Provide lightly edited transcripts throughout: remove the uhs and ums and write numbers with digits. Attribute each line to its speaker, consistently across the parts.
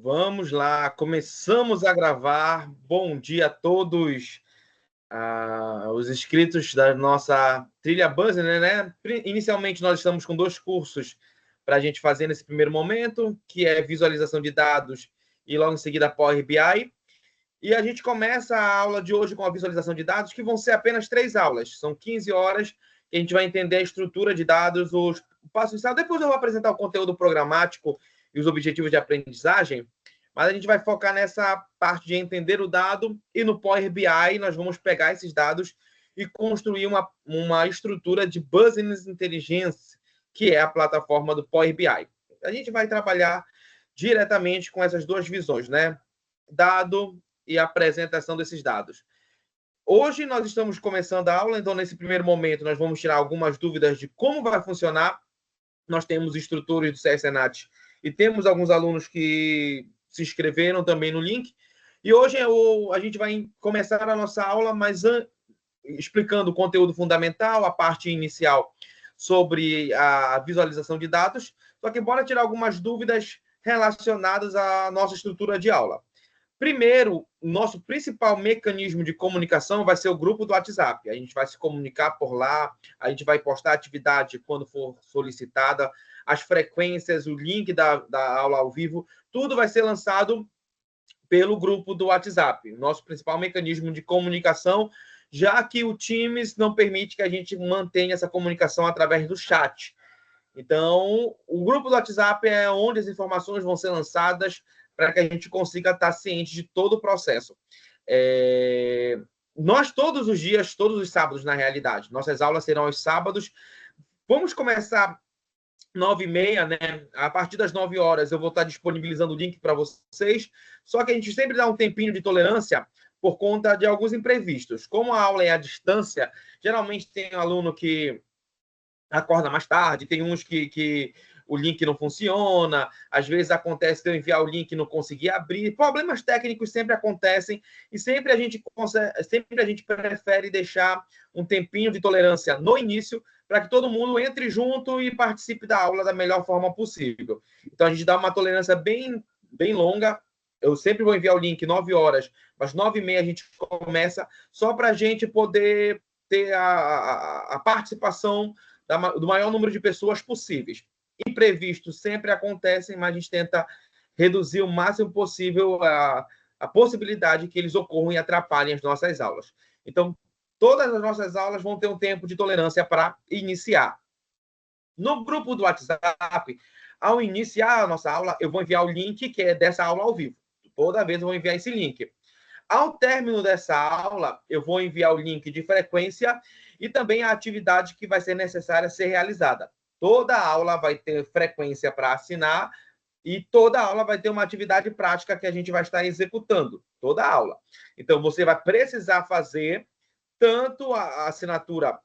Speaker 1: Vamos lá, começamos a gravar. Bom dia a todos os inscritos da nossa trilha Buzzer, né? Inicialmente, nós estamos com 2 cursos para a gente fazer nesse primeiro momento, que é visualização de dados e logo em seguida Power BI. E a gente começa a aula de hoje com a visualização de dados, que vão ser apenas 3 aulas. São 15 horas que a gente vai entender a estrutura de dados, os passos. Depois eu vou apresentar o conteúdo programático e os objetivos de aprendizagem, mas a gente vai focar nessa parte de entender o dado, e no Power BI nós vamos pegar esses dados e construir uma estrutura de Business Intelligence, que é a plataforma do Power BI. A gente vai trabalhar diretamente com essas 2 visões, né? Dado e a apresentação desses dados. Hoje nós estamos começando a aula, então nesse primeiro momento nós vamos tirar algumas dúvidas de como vai funcionar. Nós temos instrutores do CSNAT e temos alguns alunos que se inscreveram também no link. E hoje a gente vai começar a nossa aula, mas explicando o conteúdo fundamental, a parte inicial sobre a visualização de dados. Só que bora tirar algumas dúvidas relacionadas à nossa estrutura de aula. Primeiro, nosso principal mecanismo de comunicação vai ser o grupo do WhatsApp. A gente vai se comunicar por lá, a gente vai postar atividade quando for solicitada, as frequências, o link da aula ao vivo, tudo vai ser lançado pelo grupo do WhatsApp. Nosso principal mecanismo de comunicação, já que o Teams não permite que a gente mantenha essa comunicação através do chat. Então, o grupo do WhatsApp é onde as informações vão ser lançadas para que a gente consiga estar ciente de todo o processo. Nós, todos os dias, todos os sábados, na realidade, nossas aulas serão aos sábados. Vamos começar 9h30, né? A partir das 9 horas eu vou estar disponibilizando o link para vocês, só que a gente sempre dá um tempinho de tolerância por conta de alguns imprevistos. Como a aula é à distância, geralmente tem um aluno que acorda mais tarde, tem uns que o link não funciona, às vezes acontece de eu enviar o link e não conseguir abrir, problemas técnicos sempre acontecem, e sempre a gente prefere deixar um tempinho de tolerância no início, para que todo mundo entre junto e participe da aula da melhor forma possível. Então, a gente dá uma tolerância bem longa. Eu sempre vou enviar o link 9 horas, mas 9h30 a gente começa, só para a gente poder ter a participação do maior número de pessoas possíveis. Imprevistos sempre acontecem, mas a gente tenta reduzir o máximo possível a possibilidade que eles ocorram e atrapalhem as nossas aulas. Então, todas as nossas aulas vão ter um tempo de tolerância para iniciar. No grupo do WhatsApp, ao iniciar a nossa aula, eu vou enviar o link que é dessa aula ao vivo. Toda vez eu vou enviar esse link. Ao término dessa aula, eu vou enviar o link de frequência e também a atividade que vai ser necessária ser realizada. Toda aula vai ter frequência para assinar e toda aula vai ter uma atividade prática que a gente vai estar executando. Toda aula. Então, você vai precisar fazer tanto a assinatura,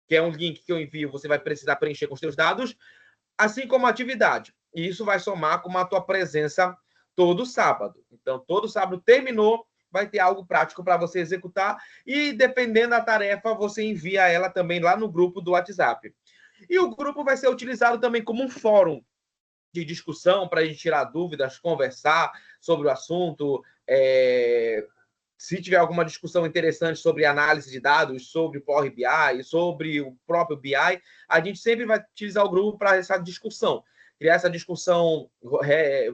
Speaker 1: que é um link que eu envio, você vai precisar preencher com os seus dados, assim como a atividade. E isso vai somar com a tua presença todo sábado. Então, todo sábado terminou, vai ter algo prático para você executar e, dependendo da tarefa, você envia ela também lá no grupo do WhatsApp. E o grupo vai ser utilizado também como um fórum de discussão para a gente tirar dúvidas, conversar sobre o assunto. Se tiver alguma discussão interessante sobre análise de dados, sobre Power BI, sobre o próprio BI, a gente sempre vai utilizar o grupo para essa discussão, criar essa discussão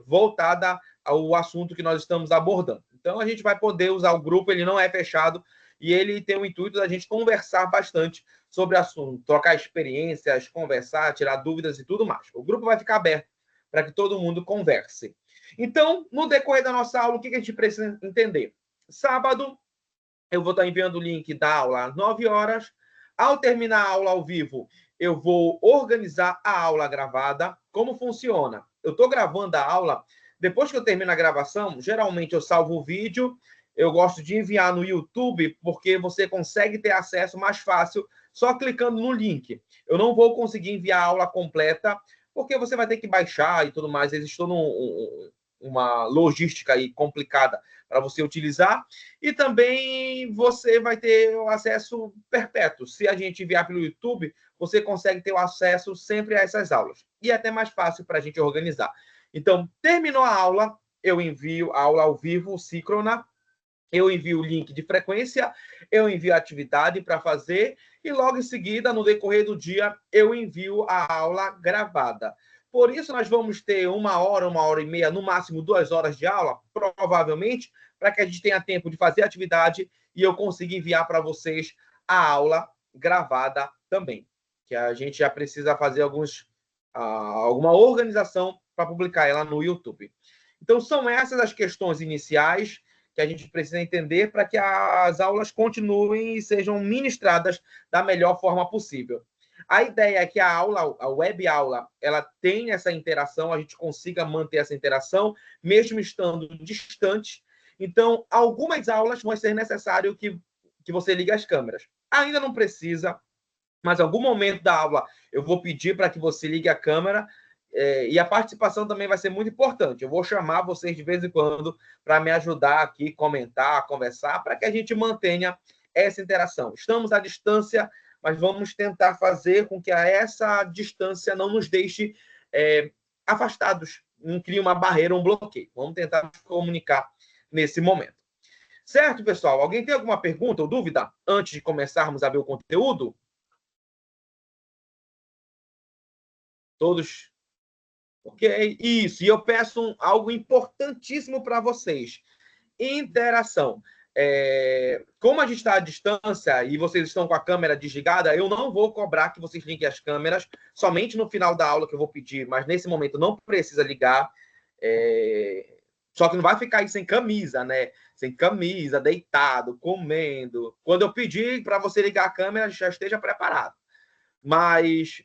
Speaker 1: voltada ao assunto que nós estamos abordando. Então, a gente vai poder usar o grupo, ele não é fechado, e ele tem o intuito da gente conversar bastante sobre o assunto, trocar experiências, conversar, tirar dúvidas e tudo mais. O grupo vai ficar aberto para que todo mundo converse. Então, no decorrer da nossa aula, o que a gente precisa entender? Sábado, eu vou estar enviando o link da aula às 9 horas. Ao terminar a aula ao vivo, eu vou organizar a aula gravada. Como funciona? Eu estou gravando a aula. Depois que eu termino a gravação, geralmente eu salvo o vídeo. Eu gosto de enviar no YouTube, porque você consegue ter acesso mais fácil só clicando no link. Eu não vou conseguir enviar a aula completa, porque você vai ter que baixar e tudo mais. Existe toda uma logística aí complicada para você utilizar, e também você vai ter o acesso perpétuo. Se a gente enviar pelo YouTube, você consegue ter o acesso sempre a essas aulas. E é até mais fácil para a gente organizar. Então, terminou a aula, eu envio a aula ao vivo, síncrona, eu envio o link de frequência, eu envio a atividade para fazer e logo em seguida, no decorrer do dia, eu envio a aula gravada. Por isso, nós vamos ter 1 hora e meia, no máximo 2 horas de aula, provavelmente, para que a gente tenha tempo de fazer a atividade e eu consiga enviar para vocês a aula gravada também. Que a gente já precisa fazer alguma organização para publicar ela no YouTube. Então, são essas as questões iniciais que a gente precisa entender para que as aulas continuem e sejam ministradas da melhor forma possível. A ideia é que a web aula, ela tenha essa interação, a gente consiga manter essa interação, mesmo estando distante. Então, algumas aulas vão ser necessário que você ligue as câmeras. Ainda não precisa, mas em algum momento da aula eu vou pedir para que você ligue a câmera, e a participação também vai ser muito importante. Eu vou chamar vocês de vez em quando para me ajudar aqui, comentar, conversar, para que a gente mantenha essa interação. Estamos à distância, mas vamos tentar fazer com que essa distância não nos deixe afastados, não crie uma barreira, um bloqueio. Vamos tentar nos comunicar nesse momento. Certo, pessoal? Alguém tem alguma pergunta ou dúvida antes de começarmos a ver o conteúdo? Todos? Ok? Isso. E eu peço algo importantíssimo para vocês. Interação. Como a gente está à distância e vocês estão com a câmera desligada, eu não vou cobrar que vocês liguem as câmeras, somente no final da aula que eu vou pedir, mas nesse momento não precisa ligar. Só que não vai ficar aí sem camisa, né? Sem camisa, deitado, comendo. Quando eu pedir para você ligar a câmera, já esteja preparado. Mas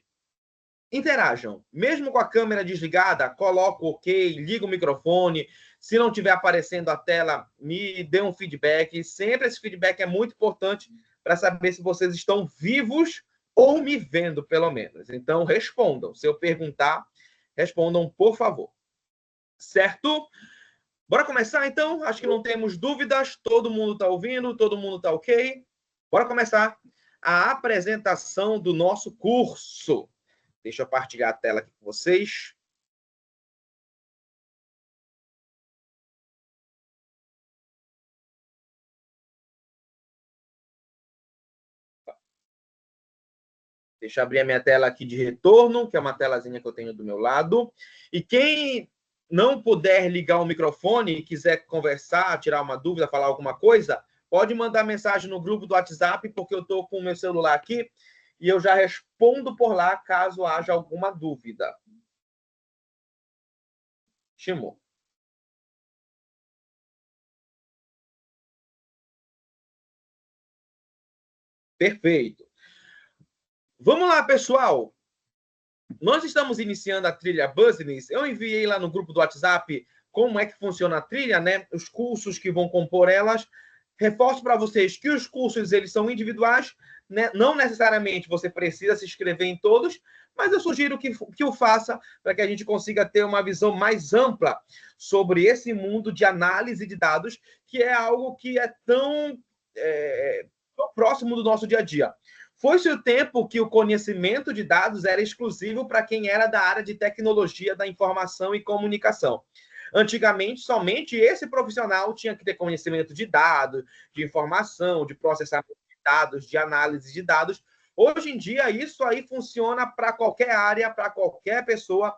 Speaker 1: interajam. Mesmo com a câmera desligada, coloca o ok, liga o microfone. Se não estiver aparecendo a tela, me dê um feedback. Sempre esse feedback é muito importante para saber se vocês estão vivos ou me vendo, pelo menos. Então, respondam. Se eu perguntar, respondam, por favor. Certo? Bora começar, então? Acho que não temos dúvidas. Todo mundo está ouvindo, todo mundo está ok. Bora começar a apresentação do nosso curso. Deixa eu partilhar a tela aqui com vocês. Deixa eu abrir a minha tela aqui de retorno, que é uma telazinha que eu tenho do meu lado. E quem não puder ligar o microfone e quiser conversar, tirar uma dúvida, falar alguma coisa, pode mandar mensagem no grupo do WhatsApp, porque eu estou com o meu celular aqui e eu já respondo por lá caso haja alguma dúvida. Chamou. Perfeito. Vamos lá, pessoal. Nós estamos iniciando a trilha Business. Eu enviei lá no grupo do WhatsApp como é que funciona a trilha, né? Os cursos que vão compor elas. Reforço para vocês que os cursos eles são individuais, né? Não necessariamente você precisa se inscrever em todos, mas eu sugiro que o faça para que a gente consiga ter uma visão mais ampla sobre esse mundo de análise de dados, que é algo que é tão próximo do nosso dia a dia. Foi-se o tempo que o conhecimento de dados era exclusivo para quem era da área de tecnologia da informação e comunicação. Antigamente, somente esse profissional tinha que ter conhecimento de dados, de informação, de processamento de dados, de análise de dados. Hoje em dia, isso aí funciona para qualquer área, para qualquer pessoa.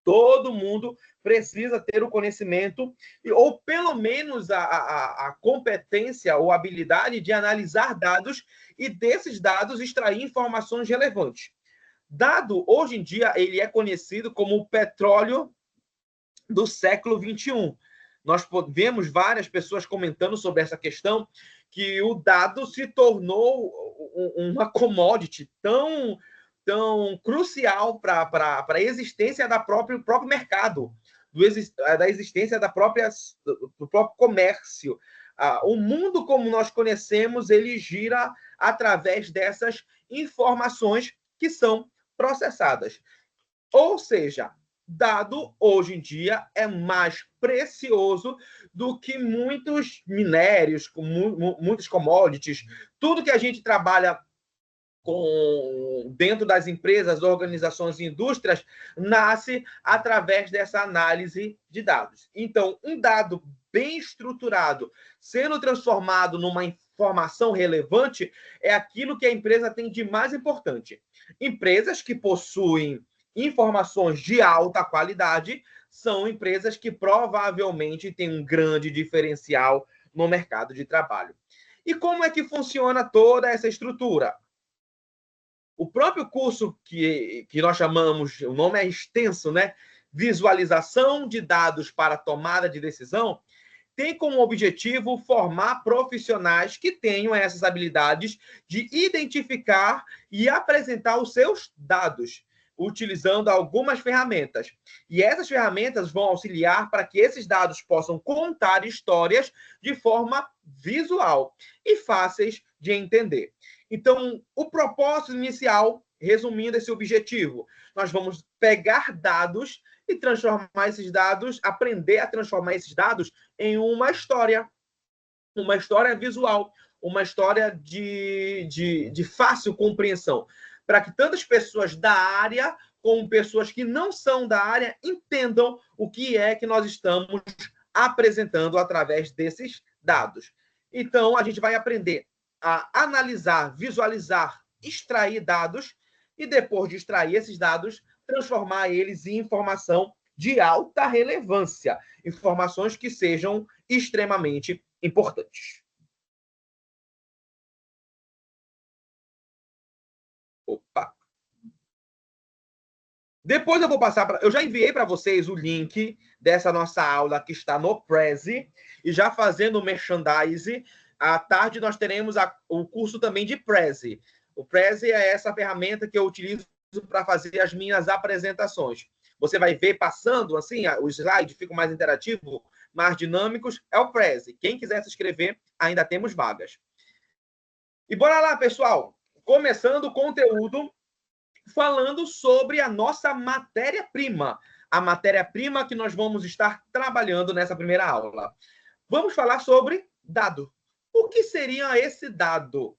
Speaker 1: Todo mundo precisa ter o conhecimento, ou pelo menos a competência ou habilidade de analisar dados e desses dados extrair informações relevantes. Dado, hoje em dia, ele é conhecido como o petróleo do século XXI. Nós vemos várias pessoas comentando sobre essa questão, que o dado se tornou uma commodity tão crucial para a existência do próprio mercado, da existência do próprio comércio. O mundo como nós conhecemos, ele gira através dessas informações que são processadas. Ou seja, dado hoje em dia é mais precioso do que muitos minérios, muitos commodities, tudo que a gente trabalha dentro das empresas, organizações e indústrias, nasce através dessa análise de dados. Então, um dado bem estruturado, sendo transformado numa informação relevante, é aquilo que a empresa tem de mais importante. Empresas que possuem informações de alta qualidade são empresas que provavelmente têm um grande diferencial no mercado de trabalho. E como é que funciona toda essa estrutura? O próprio curso que nós chamamos, o nome é extenso, né? Visualização de dados para tomada de decisão, tem como objetivo formar profissionais que tenham essas habilidades de identificar e apresentar os seus dados, utilizando algumas ferramentas. E essas ferramentas vão auxiliar para que esses dados possam contar histórias de forma visual e fáceis de entender. Então, o propósito inicial, resumindo esse objetivo, nós vamos pegar dados e transformar esses dados, aprender a transformar esses dados em uma história visual, uma história de fácil compreensão, para que tantas pessoas da área como pessoas que não são da área entendam o que é que nós estamos apresentando através desses dados. Então, a gente vai aprender a analisar, visualizar, extrair dados e, depois de extrair esses dados, transformar eles em informação de alta relevância, informações que sejam extremamente importantes. Opa! Depois eu vou passar para... Eu já enviei para vocês o link dessa nossa aula que está no Prezi, e já fazendo o merchandise, à tarde nós teremos o curso também de Prezi. O Prezi é essa ferramenta que eu utilizo para fazer as minhas apresentações. Você vai ver passando assim, o slide fica mais interativo, mais dinâmicos, é o Prezi. Quem quiser se inscrever, ainda temos vagas. E bora lá, pessoal! Começando o conteúdo falando sobre a nossa matéria-prima, a matéria-prima que nós vamos estar trabalhando nessa primeira aula. Vamos falar sobre dado. O que seria esse dado?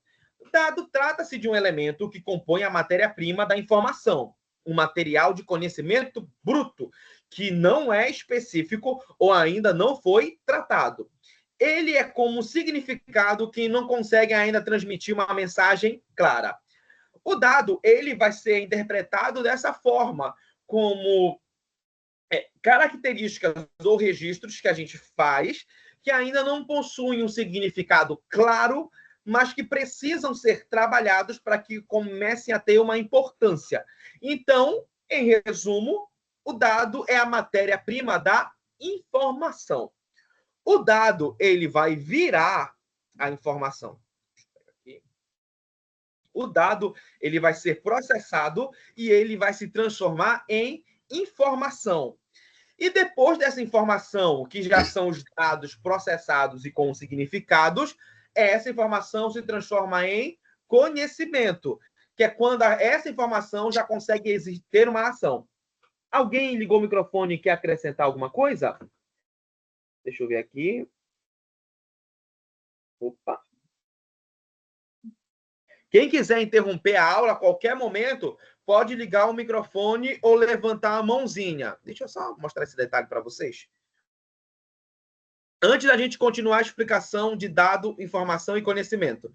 Speaker 1: Dado trata-se de um elemento que compõe a matéria-prima da informação, um material de conhecimento bruto, que não é específico ou ainda não foi tratado. Ele é como um significado que não consegue ainda transmitir uma mensagem clara. O dado, ele vai ser interpretado dessa forma, como características ou registros que a gente faz, que ainda não possuem um significado claro, mas que precisam ser trabalhados para que comecem a ter uma importância. Então, em resumo, o dado é a matéria-prima da informação. O dado, ele vai virar a informação. O dado, ele vai ser processado e ele vai se transformar em informação. E depois dessa informação, que já são os dados processados e com significados, essa informação se transforma em conhecimento, que é quando essa informação já consegue ter uma ação. Alguém ligou o microfone e quer acrescentar alguma coisa? Deixa eu ver aqui. Opa. Quem quiser interromper a aula a qualquer momento, pode ligar o microfone ou levantar a mãozinha. Deixa eu só mostrar esse detalhe para vocês. Antes da gente continuar a explicação de dado, informação e conhecimento.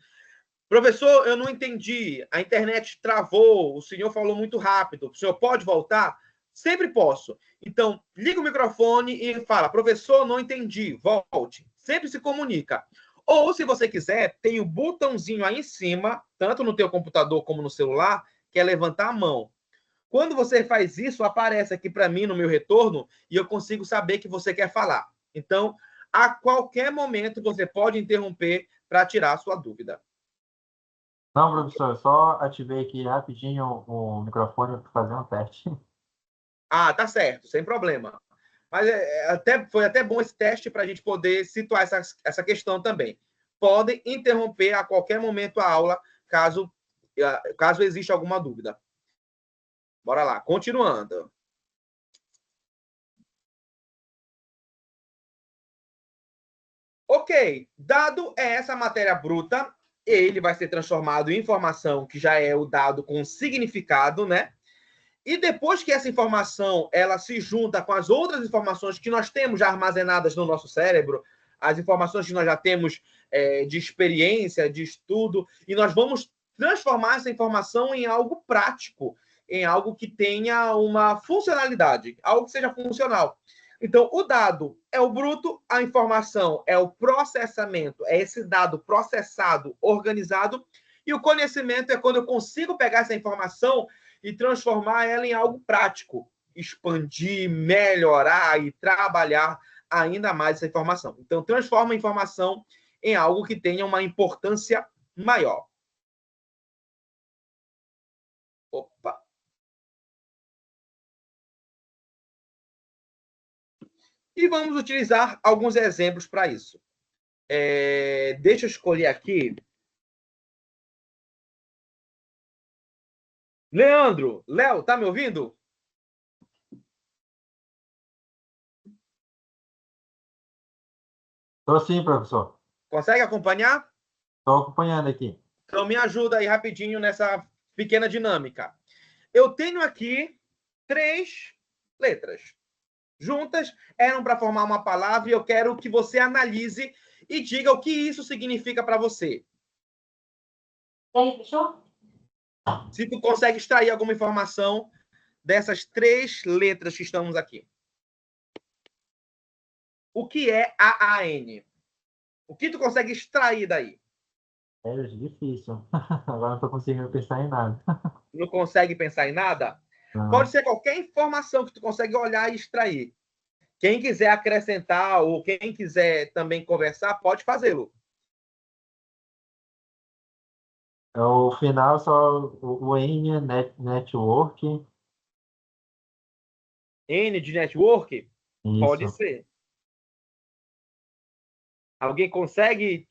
Speaker 1: Professor, eu não entendi. A internet travou, o senhor falou muito rápido. O senhor pode voltar? Sempre posso. Então, liga o microfone e fala, professor, não entendi, volte. Sempre se comunica. Ou, se você quiser, tem o botãozinho aí em cima, tanto no teu computador como no celular, que é levantar a mão. Quando você faz isso, aparece aqui para mim no meu retorno e eu consigo saber que você quer falar. Então, a qualquer momento, você pode interromper para tirar a sua dúvida.
Speaker 2: Não, professor, eu só ativei aqui rapidinho o microfone para fazer um teste.
Speaker 1: Ah, tá certo, sem problema. Mas foi até bom esse teste para a gente poder situar essa questão também. Podem interromper a qualquer momento a aula, caso exista alguma dúvida. Bora lá, continuando. Ok, dado é essa matéria bruta ele vai ser transformado em informação, que já é o dado com significado, né? E depois que essa informação ela se junta com as outras informações que nós temos já armazenadas no nosso cérebro, as informações que nós já temos de experiência, de estudo, e nós vamos transformar essa informação em algo prático, em algo que tenha uma funcionalidade, algo que seja funcional. Então, o dado é o bruto, a informação é o processamento, é esse dado processado, organizado, e o conhecimento é quando eu consigo pegar essa informação e transformar ela em algo prático, expandir, melhorar e trabalhar ainda mais essa informação. Então, transforma a informação em algo que tenha uma importância maior. Opa! E vamos utilizar alguns exemplos para isso. Deixa eu escolher aqui. Leandro, Léo, tá me ouvindo?
Speaker 2: Estou sim, professor.
Speaker 1: Consegue acompanhar?
Speaker 2: Estou acompanhando aqui.
Speaker 1: Então, me ajuda aí rapidinho nessa pequena dinâmica. Eu tenho aqui 3 letras. Juntas, eram para formar uma palavra e eu quero que você analise e diga o que isso significa para você.
Speaker 3: E aí, fechou?
Speaker 1: Se tu consegue extrair alguma informação dessas 3 letras que estamos aqui. O que é AAN? O que tu consegue extrair daí?
Speaker 2: É difícil. Agora não estou conseguindo pensar em nada.
Speaker 1: Não consegue pensar em nada?
Speaker 2: Não.
Speaker 1: Pode ser qualquer informação que tu consegue olhar e extrair. Quem quiser acrescentar ou quem quiser também conversar, pode fazê-lo.
Speaker 2: O final só o N, network.
Speaker 1: N de network? Pode
Speaker 2: Isso.
Speaker 1: ser. Alguém consegue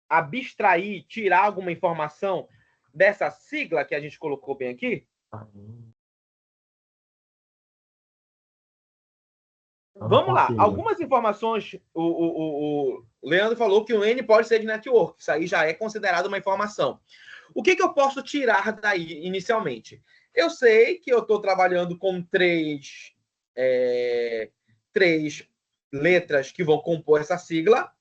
Speaker 1: abstrair, tirar alguma informação dessa sigla que a gente colocou bem aqui? Vamos lá. Algumas informações. O Leandro falou que o N pode ser de network. Isso aí já é considerado uma informação. O que eu posso tirar daí inicialmente? Eu sei que eu estou trabalhando com 3 letras que vão compor essa sigla.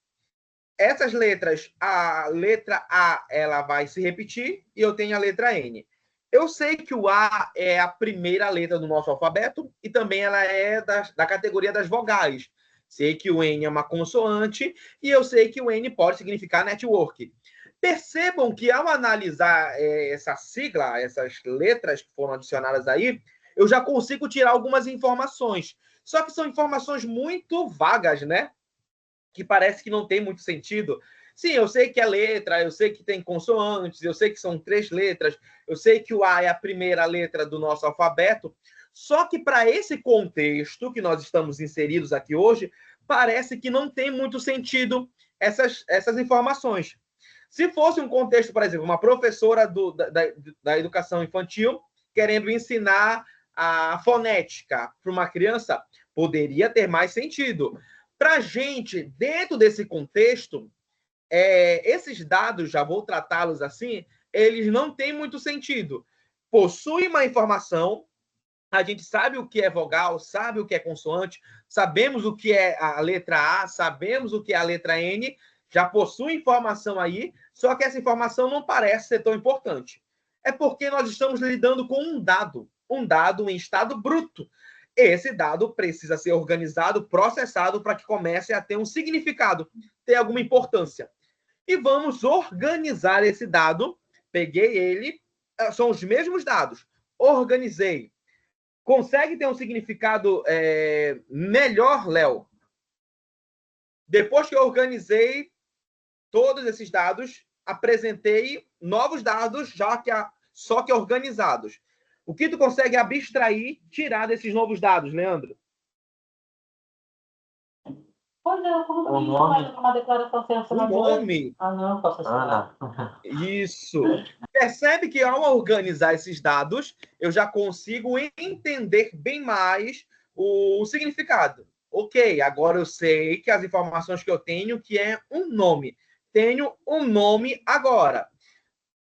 Speaker 1: Essas letras, a letra A ela vai se repetir e eu tenho a letra N. Eu sei que o A é a primeira letra do nosso alfabeto e também ela é da categoria das vogais. Sei que o N é uma consoante e eu sei que o N pode significar network. Percebam que ao analisar essa sigla, essas letras que foram adicionadas aí, eu já consigo tirar algumas informações. Só que são informações muito vagas, né? Que parece que não tem muito sentido. Sim, eu sei que é letra, eu sei que tem consoantes, eu sei que são 3 letras, eu sei que o A é a primeira letra do nosso alfabeto, só que para esse contexto que nós estamos inseridos aqui hoje, parece que não tem muito sentido essas informações. Se fosse um contexto, por exemplo, uma professora da educação infantil querendo ensinar a fonética para uma criança, poderia ter mais sentido. Para a gente, dentro desse contexto, esses dados, já vou tratá-los assim, eles não têm muito sentido. Possui uma informação, a gente sabe o que é vogal, sabe o que é consoante, sabemos o que é a letra A, sabemos o que é a letra N, já possui informação aí, só que essa informação não parece ser tão importante. É porque nós estamos lidando com um dado em estado bruto. Esse dado precisa ser organizado, processado, para que comece a ter um significado, ter alguma importância. E vamos organizar esse dado. Peguei ele, são os mesmos dados. Organizei. Consegue ter um significado melhor, Léo? Depois que eu organizei todos esses dados, apresentei novos dados, só que organizados. O que tu consegue abstrair, tirar desses novos dados, Leandro?
Speaker 3: Pois é, como que a gente faz uma declaração sem
Speaker 1: O nome.
Speaker 3: Ah, não, posso assinar.
Speaker 1: Isso. Percebe que ao organizar esses dados, eu já consigo entender bem mais o significado. Ok, agora eu sei que as informações que eu tenho, que é um nome. tenho um nome agora.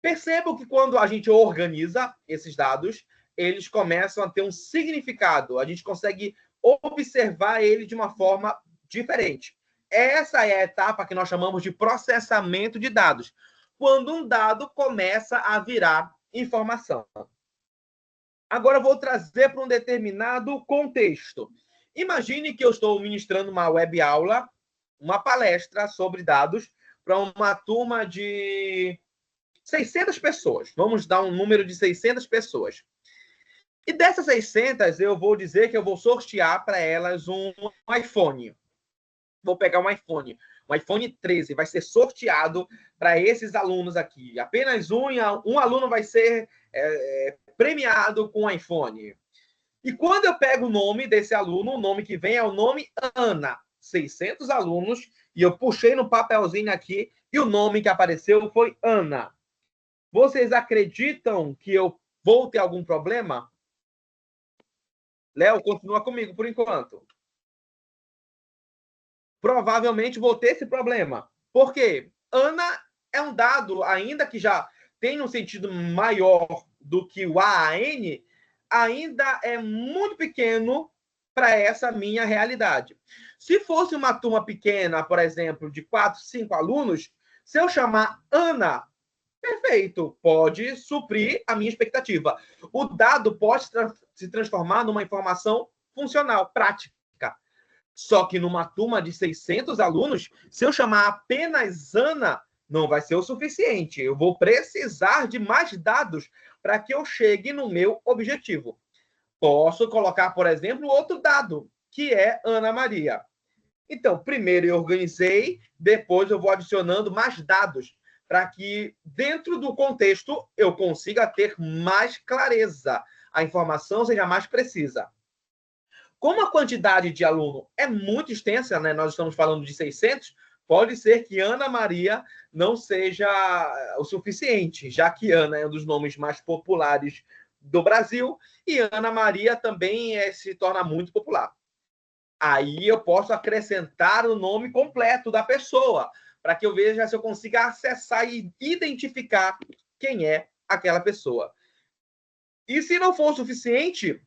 Speaker 1: Percebo que quando a gente organiza esses dados, eles começam a ter um significado. A gente consegue observar ele de uma forma diferente. Essa é a etapa que nós chamamos de processamento de dados. Quando um dado começa a virar informação. Agora eu vou trazer para um determinado contexto. Imagine que eu estou ministrando uma web aula, uma palestra sobre dados para uma turma de 600 pessoas. Vamos dar um número de 600 pessoas. E dessas 600, eu vou dizer que eu vou sortear para elas um iPhone. Vou pegar um iPhone 13, vai ser sorteado para esses alunos aqui. Apenas um aluno vai ser premiado com um iPhone. E quando eu pego o nome desse aluno, o nome que vem é o nome Ana. 600 alunos, e eu puxei no papelzinho aqui, e o nome que apareceu foi Ana. Vocês acreditam que eu vou ter algum problema? Léo, continua comigo por enquanto. Provavelmente vou ter esse problema. Por quê? Ana é um dado, ainda que já tenha um sentido maior do que o AAN, ainda é muito pequeno para essa minha realidade. Se fosse uma turma pequena, por exemplo, de 4, 5 alunos, se eu chamar Ana, perfeito, pode suprir a minha expectativa. O dado pode se transformar numa informação funcional, prática. Só que numa turma de 600 alunos, se eu chamar apenas Ana, não vai ser o suficiente. Eu vou precisar de mais dados para que eu chegue no meu objetivo. Posso colocar, por exemplo, outro dado, que é Ana Maria. Então, primeiro eu organizei, depois eu vou adicionando mais dados, para que, dentro do contexto, eu consiga ter mais clareza, a informação seja mais precisa. Como a quantidade de aluno é muito extensa, né? Nós estamos falando de 600, pode ser que Ana Maria não seja o suficiente, já que Ana é um dos nomes mais populares do Brasil e Ana Maria também se torna muito popular. Aí eu posso acrescentar o nome completo da pessoa, para que eu veja se eu consiga acessar e identificar quem é aquela pessoa. E se não for o suficiente,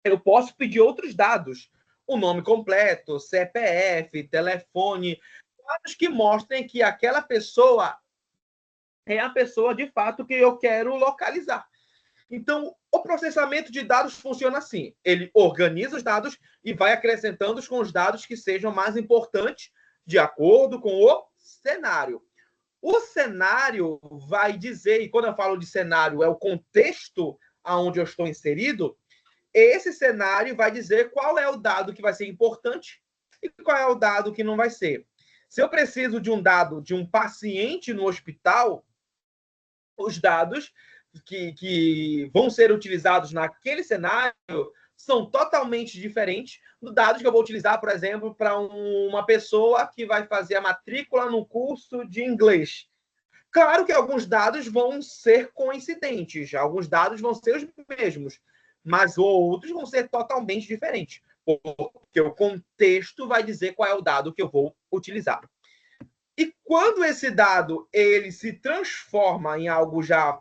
Speaker 1: eu posso pedir outros dados. O nome completo, CPF, telefone, dados que mostrem que aquela pessoa é a pessoa, de fato, que eu quero localizar. Então, o processamento de dados funciona assim. Ele organiza os dados e vai acrescentando com os dados que sejam mais importantes de acordo com o cenário. O cenário vai dizer, e quando eu falo de cenário, é o contexto onde eu estou inserido, esse cenário vai dizer qual é o dado que vai ser importante e qual é o dado que não vai ser. Se eu preciso de um dado de um paciente no hospital, os dados que vão ser utilizados naquele cenário são totalmente diferentes dos dados que eu vou utilizar, por exemplo, para uma pessoa que vai fazer a matrícula no curso de inglês. Claro que alguns dados vão ser coincidentes, alguns dados vão ser os mesmos, mas outros vão ser totalmente diferentes, porque o contexto vai dizer qual é o dado que eu vou utilizar. E quando esse dado ele se transforma em algo já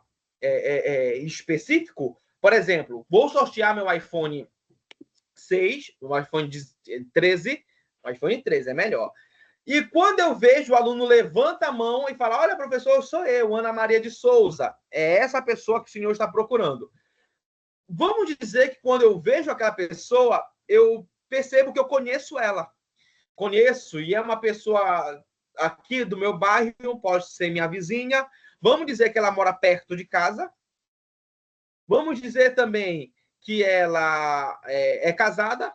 Speaker 1: específico, por exemplo, vou sortear meu iPhone 6, o iPhone 13, o iPhone 13 é melhor. E quando eu vejo o aluno levanta a mão e fala, olha, professor, sou eu, Ana Maria de Souza, é essa pessoa que o senhor está procurando. Vamos dizer que quando eu vejo aquela pessoa, eu percebo que eu conheço ela. Conheço, e é uma pessoa aqui do meu bairro, pode ser minha vizinha. Vamos dizer que ela mora perto de casa. Vamos dizer também que ela é casada,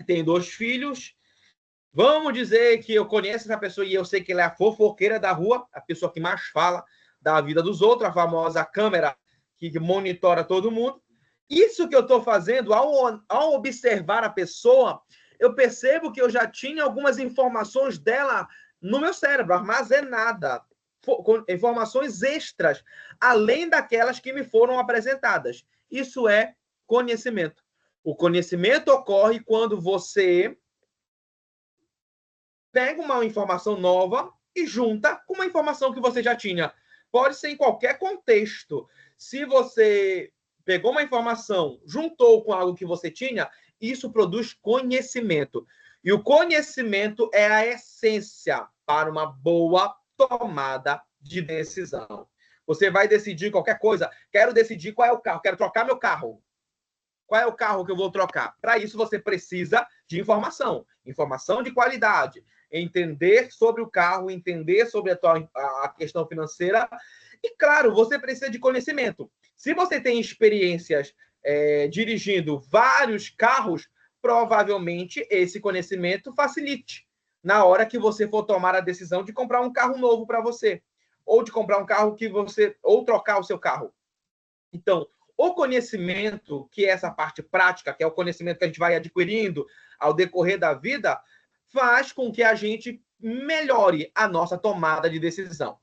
Speaker 1: tem 2 filhos. Vamos dizer que eu conheço essa pessoa e eu sei que ela é a fofoqueira da rua, a pessoa que mais fala da vida dos outros, a famosa câmera que monitora todo mundo. Isso que eu estou fazendo, ao observar a pessoa, eu percebo que eu já tinha algumas informações dela no meu cérebro, armazenada, informações extras, além daquelas que me foram apresentadas. Isso é conhecimento. O conhecimento ocorre quando você pega uma informação nova e junta com uma informação que você já tinha. Pode ser em qualquer contexto. Se você pegou uma informação, juntou com algo que você tinha, isso produz conhecimento. E o conhecimento é a essência para uma boa tomada de decisão. Você vai decidir qualquer coisa. Quero decidir qual é o carro. Quero trocar meu carro. Qual é o carro que eu vou trocar? Para isso, você precisa de informação. Informação de qualidade. Entender sobre o carro, entender sobre a questão financeira. E, claro, você precisa de conhecimento. Se você tem experiências dirigindo vários carros, provavelmente esse conhecimento facilite na hora que você for tomar a decisão de comprar um carro novo para você, ou de comprar um carro ou trocar o seu carro. Então, o conhecimento, que é essa parte prática, que é o conhecimento que a gente vai adquirindo ao decorrer da vida, faz com que a gente melhore a nossa tomada de decisão.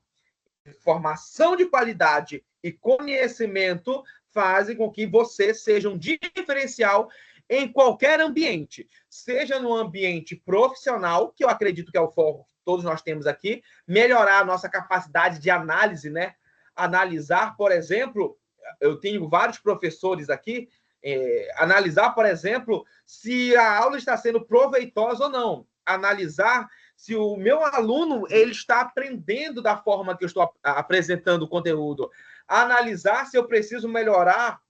Speaker 1: Formação de qualidade e conhecimento fazem com que você seja um diferencial em qualquer ambiente, seja no ambiente profissional, que eu acredito que é o foco que todos nós temos aqui, melhorar a nossa capacidade de análise, né? Analisar, por exemplo, eu tenho vários professores aqui, analisar, por exemplo, se a aula está sendo proveitosa ou não, analisar se o meu aluno ele está aprendendo da forma que eu estou apresentando o conteúdo, analisar se eu preciso melhorar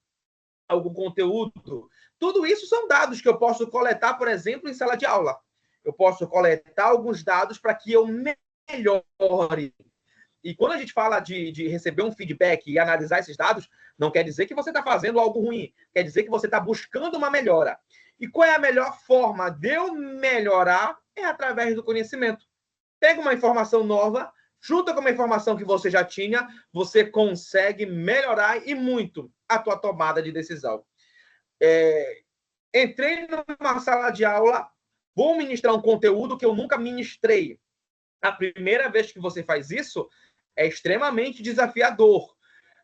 Speaker 1: algum conteúdo. Tudo isso são dados que eu posso coletar, por exemplo, em sala de aula. Eu posso coletar alguns dados para que eu melhore. E quando a gente fala de receber um feedback e analisar esses dados, não quer dizer que você está fazendo algo ruim. Quer dizer que você está buscando uma melhora. E qual é a melhor forma de eu melhorar? É através do conhecimento. Pega uma informação nova, junta com uma informação que você já tinha, você consegue melhorar e muito a tua tomada de decisão. Entrei numa sala de aula, vou ministrar um conteúdo que eu nunca ministrei. A primeira vez que você faz isso é extremamente desafiador.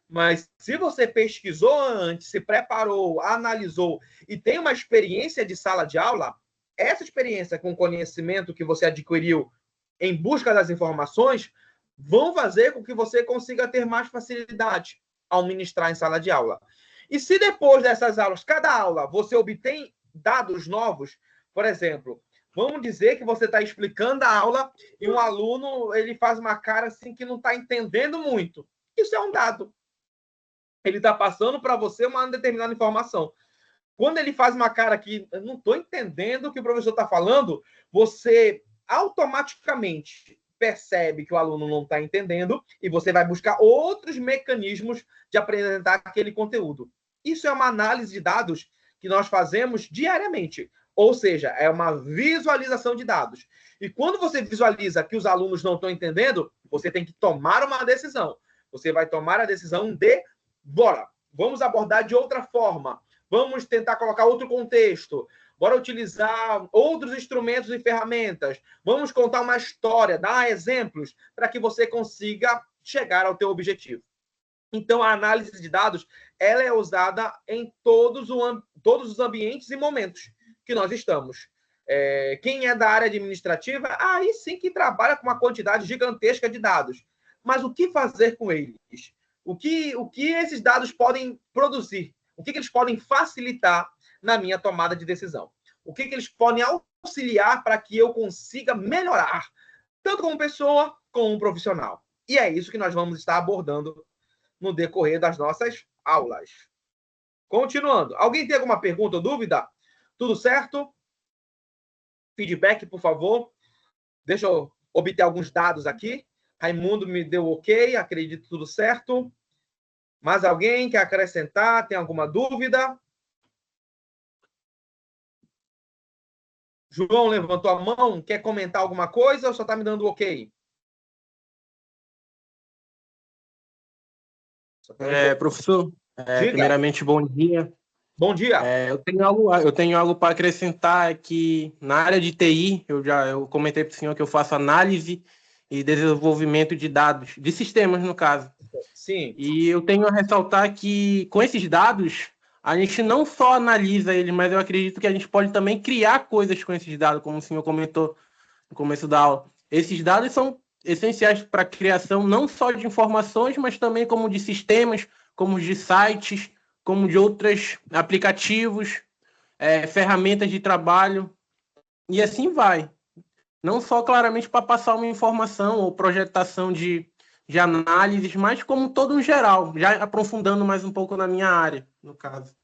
Speaker 1: Mas se você pesquisou antes, se preparou, analisou e tem uma experiência de sala de aula, essa experiência com o conhecimento que você adquiriu em busca das informações vão fazer com que você consiga ter mais facilidade ao ministrar em sala de aula. E se depois dessas aulas, cada aula, você obtém dados novos, por exemplo, vamos dizer que você está explicando a aula e um aluno ele faz uma cara assim que não está entendendo muito. Isso é um dado. Ele está passando para você uma determinada informação. Quando ele faz uma cara que eu não estou entendendo o que o professor está falando, você automaticamente percebe que o aluno não está entendendo e você vai buscar outros mecanismos de apresentar aquele conteúdo. Isso é uma análise de dados que nós fazemos diariamente. Ou seja, é uma visualização de dados. E quando você visualiza que os alunos não estão entendendo, você tem que tomar uma decisão. Você vai tomar a decisão de, bora, vamos abordar de outra forma. Vamos tentar colocar outro contexto. Bora utilizar outros instrumentos e ferramentas. Vamos contar uma história, dar exemplos para que você consiga chegar ao teu objetivo. Então, a análise de dados ela é usada em todos os ambientes e momentos que nós estamos. Quem é da área administrativa, aí sim que trabalha com uma quantidade gigantesca de dados. Mas o que fazer com eles? O que esses dados podem produzir? O que eles podem facilitar na minha tomada de decisão? O que eles podem auxiliar para que eu consiga melhorar, tanto como pessoa, como profissional? E é isso que nós vamos estar abordando no decorrer das nossas aulas. Continuando. Alguém tem alguma pergunta ou dúvida? Tudo certo? Feedback, por favor. Deixa eu obter alguns dados aqui. Raimundo me deu ok, acredito tudo certo. Mais alguém quer acrescentar? Tem alguma dúvida? João levantou a mão, quer comentar alguma coisa ou só está me dando ok?
Speaker 4: Professor, primeiramente, bom dia.
Speaker 1: Bom dia.
Speaker 4: Eu tenho algo para acrescentar aqui na área de TI. Eu comentei para o senhor que eu faço análise e desenvolvimento de dados, de sistemas, no caso.
Speaker 1: Sim.
Speaker 4: E eu tenho a ressaltar que, com esses dados, a gente não só analisa eles, mas eu acredito que a gente pode também criar coisas com esses dados, como o senhor comentou no começo da aula. Esses dados são essenciais para a criação não só de informações, mas também como de sistemas, como de sites, como de outros aplicativos, ferramentas de trabalho, e assim vai. Não só claramente para passar uma informação ou projetação de análises, mas como todo um geral, já aprofundando mais um pouco na minha área, no caso.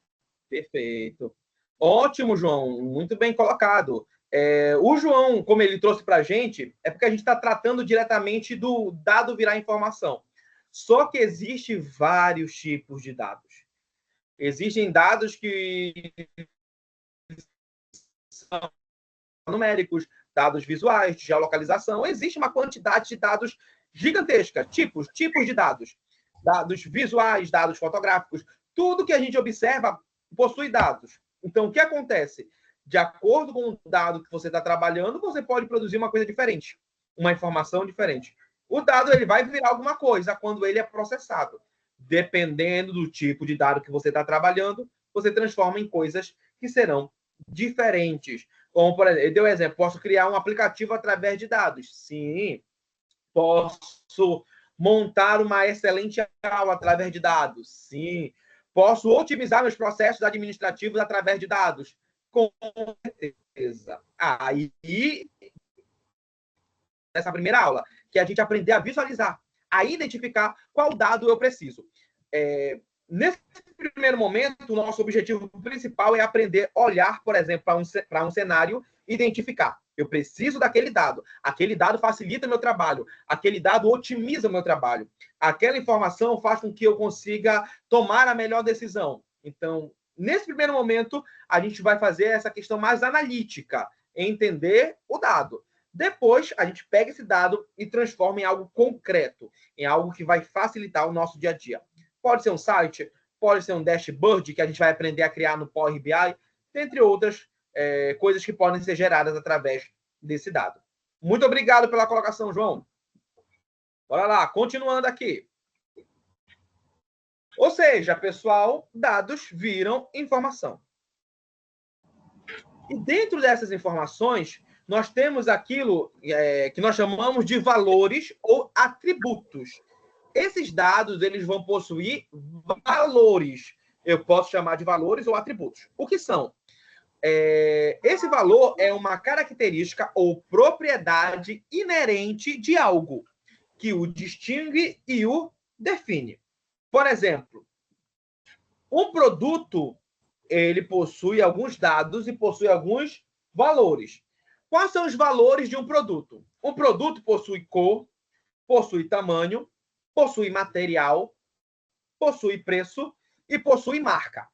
Speaker 1: Perfeito. Ótimo, João. Muito bem colocado. O João, como ele trouxe para a gente, é porque a gente está tratando diretamente do dado virar informação. Só que existem vários tipos de dados. Existem dados que são numéricos, dados visuais, de geolocalização. Existe uma quantidade de dados gigantesca, tipos de dados. Dados visuais, dados fotográficos. Tudo que a gente observa possui dados. Então, o que acontece? De acordo com o dado que você está trabalhando, você pode produzir uma coisa diferente, uma informação diferente. O dado ele vai virar alguma coisa quando ele é processado. Dependendo do tipo de dado que você está trabalhando, você transforma em coisas que serão diferentes. Como, por exemplo, eu dei um exemplo, posso criar um aplicativo através de dados. Sim. Posso montar uma excelente aula através de dados. Sim. Posso otimizar meus processos administrativos através de dados. Com certeza. Aí, nessa primeira aula, que a gente aprender a visualizar, a identificar qual dado eu preciso. Nesse primeiro momento, o nosso objetivo principal é aprender a olhar, por exemplo, para um cenário, identificar. Eu preciso daquele dado. Aquele dado facilita meu trabalho. Aquele dado otimiza o meu trabalho. Aquela informação faz com que eu consiga tomar a melhor decisão. Então, nesse primeiro momento, a gente vai fazer essa questão mais analítica, entender o dado. Depois, a gente pega esse dado e transforma em algo concreto, em algo que vai facilitar o nosso dia a dia. Pode ser um site, pode ser um dashboard que a gente vai aprender a criar no Power BI, entre outras coisas que podem ser geradas através desse dado. Muito obrigado pela colocação, João. Bora lá, continuando aqui. Ou seja, pessoal, dados viram informação. E dentro dessas informações, nós temos aquilo que nós chamamos de valores ou atributos. Esses dados eles vão possuir valores. Eu posso chamar de valores ou atributos. O que são? Esse valor é uma característica ou propriedade inerente de algo que o distingue e o define. Por exemplo, um produto ele possui alguns dados e possui alguns valores. Quais são os valores de um produto? Um produto possui cor, possui tamanho, possui material, possui preço e possui marca.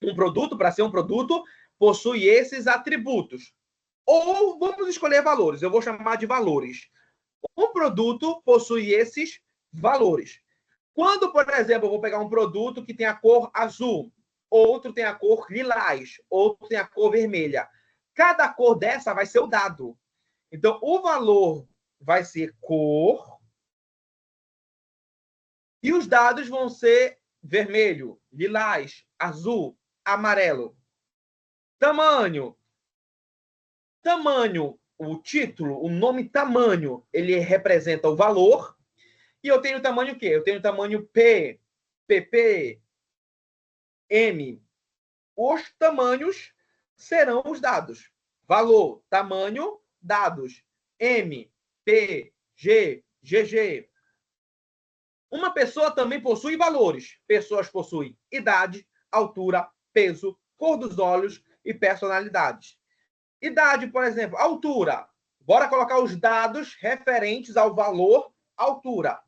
Speaker 1: Um produto, para ser um produto, possui esses atributos. Ou vamos escolher valores, eu vou chamar de valores. Um produto possui esses valores. Quando, por exemplo, eu vou pegar um produto que tem a cor azul, outro tem a cor lilás, outro tem a cor vermelha. Cada cor dessa vai ser o dado. Então, o valor vai ser cor e os dados vão ser vermelho, lilás, azul, amarelo. Tamanho. Tamanho, o título, o nome tamanho, ele representa o valor. E eu tenho tamanho o quê? Eu tenho tamanho P, PP, M. Os tamanhos serão os dados. Valor, tamanho, dados. M, P, G, GG. Uma pessoa também possui valores. Pessoas possuem idade, altura, peso, cor dos olhos e personalidades. Idade, por exemplo, altura. Bora colocar os dados referentes ao valor altura.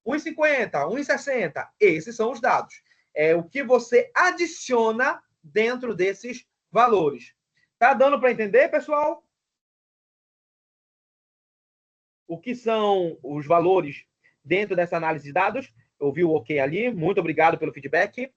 Speaker 1: 1,50, 1,60. Esses são os dados. É o que você adiciona dentro desses valores. Tá dando para entender, pessoal? O que são os valores dentro dessa análise de dados? Eu vi o ok ali. Muito obrigado pelo feedback.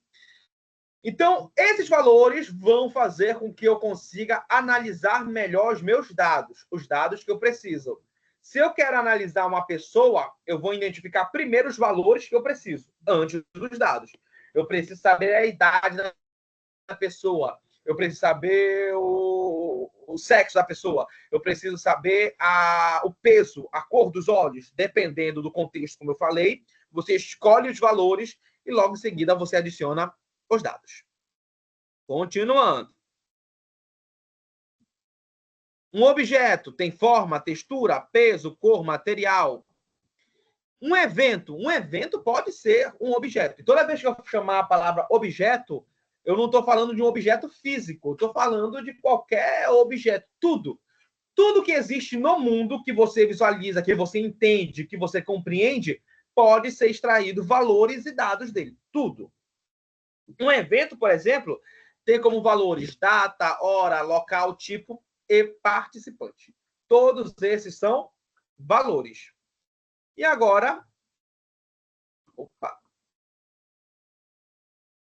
Speaker 1: Então, esses valores vão fazer com que eu consiga analisar melhor os meus dados, os dados que eu preciso. Se eu quero analisar uma pessoa, eu vou identificar primeiro os valores que eu preciso, antes dos dados. Eu preciso saber a idade da pessoa, eu preciso saber o sexo da pessoa, eu preciso saber o peso, a cor dos olhos, dependendo do contexto, como eu falei. Você escolhe os valores e logo em seguida você adiciona os dados. Continuando. Um objeto tem forma, textura, peso, cor, material. Um evento pode ser um objeto. E toda vez que eu chamar a palavra objeto, eu não estou falando de um objeto físico, eu estou falando de qualquer objeto. Tudo. Tudo que existe no mundo, que você visualiza, que você entende, que você compreende, pode ser extraído valores e dados dele. Tudo. Um evento, por exemplo, tem como valores data, hora, local, tipo e participante. Todos esses são valores. E agora,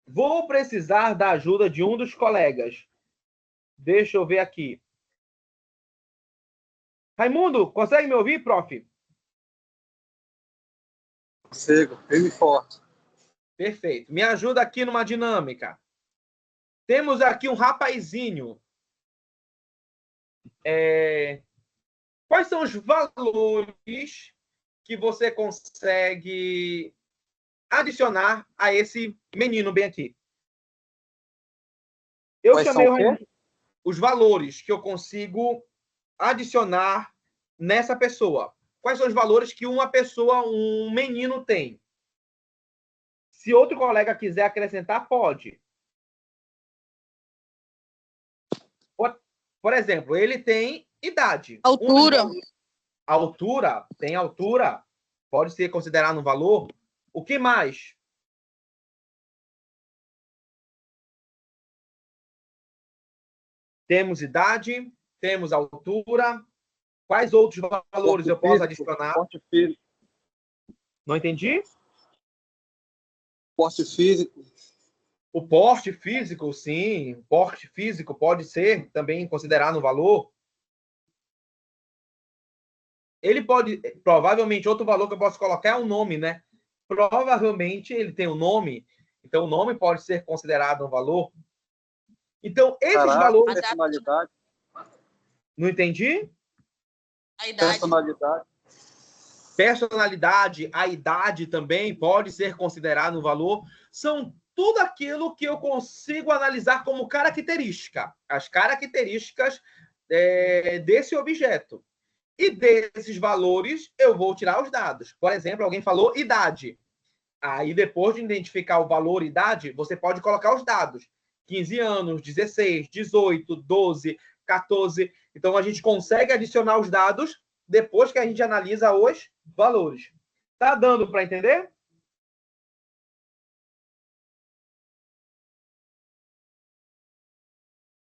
Speaker 1: vou precisar da ajuda de um dos colegas. Deixa eu ver aqui. Raimundo, consegue me ouvir, prof?
Speaker 5: Consigo, firme e forte.
Speaker 1: Perfeito. Me ajuda aqui numa dinâmica. Temos aqui um rapazinho. Quais são os valores que você consegue adicionar a esse menino bem aqui? Eu chamei os valores que eu consigo adicionar nessa pessoa. Quais são os valores que uma pessoa, um menino tem? Se outro colega quiser acrescentar, pode. Por exemplo, ele tem idade.
Speaker 6: Altura.
Speaker 1: Altura, tem altura, pode ser considerado um valor. O que mais? Temos idade, temos altura. Quais outros valores eu posso adicionar?
Speaker 5: Porte físico.
Speaker 1: Não entendi?
Speaker 5: Porte físico.
Speaker 1: O porte físico, sim. O porte físico pode ser também considerado um valor. Ele pode, provavelmente, outro valor que eu posso colocar é um nome, né? Provavelmente ele tem um nome, então o nome pode ser considerado um valor. Então, esses valores...
Speaker 5: Personalidade.
Speaker 1: Não entendi?
Speaker 6: A idade.
Speaker 5: Personalidade.
Speaker 1: Personalidade, a idade também pode ser considerado um valor. São tudo aquilo que eu consigo analisar como característica. As características desse objeto. E desses valores, eu vou tirar os dados. Por exemplo, alguém falou idade. Aí, depois de identificar o valor e idade, você pode colocar os dados. 15 anos, 16, 18, 12, 14. Então, a gente consegue adicionar os dados depois que a gente analisa os valores. Tá dando para entender?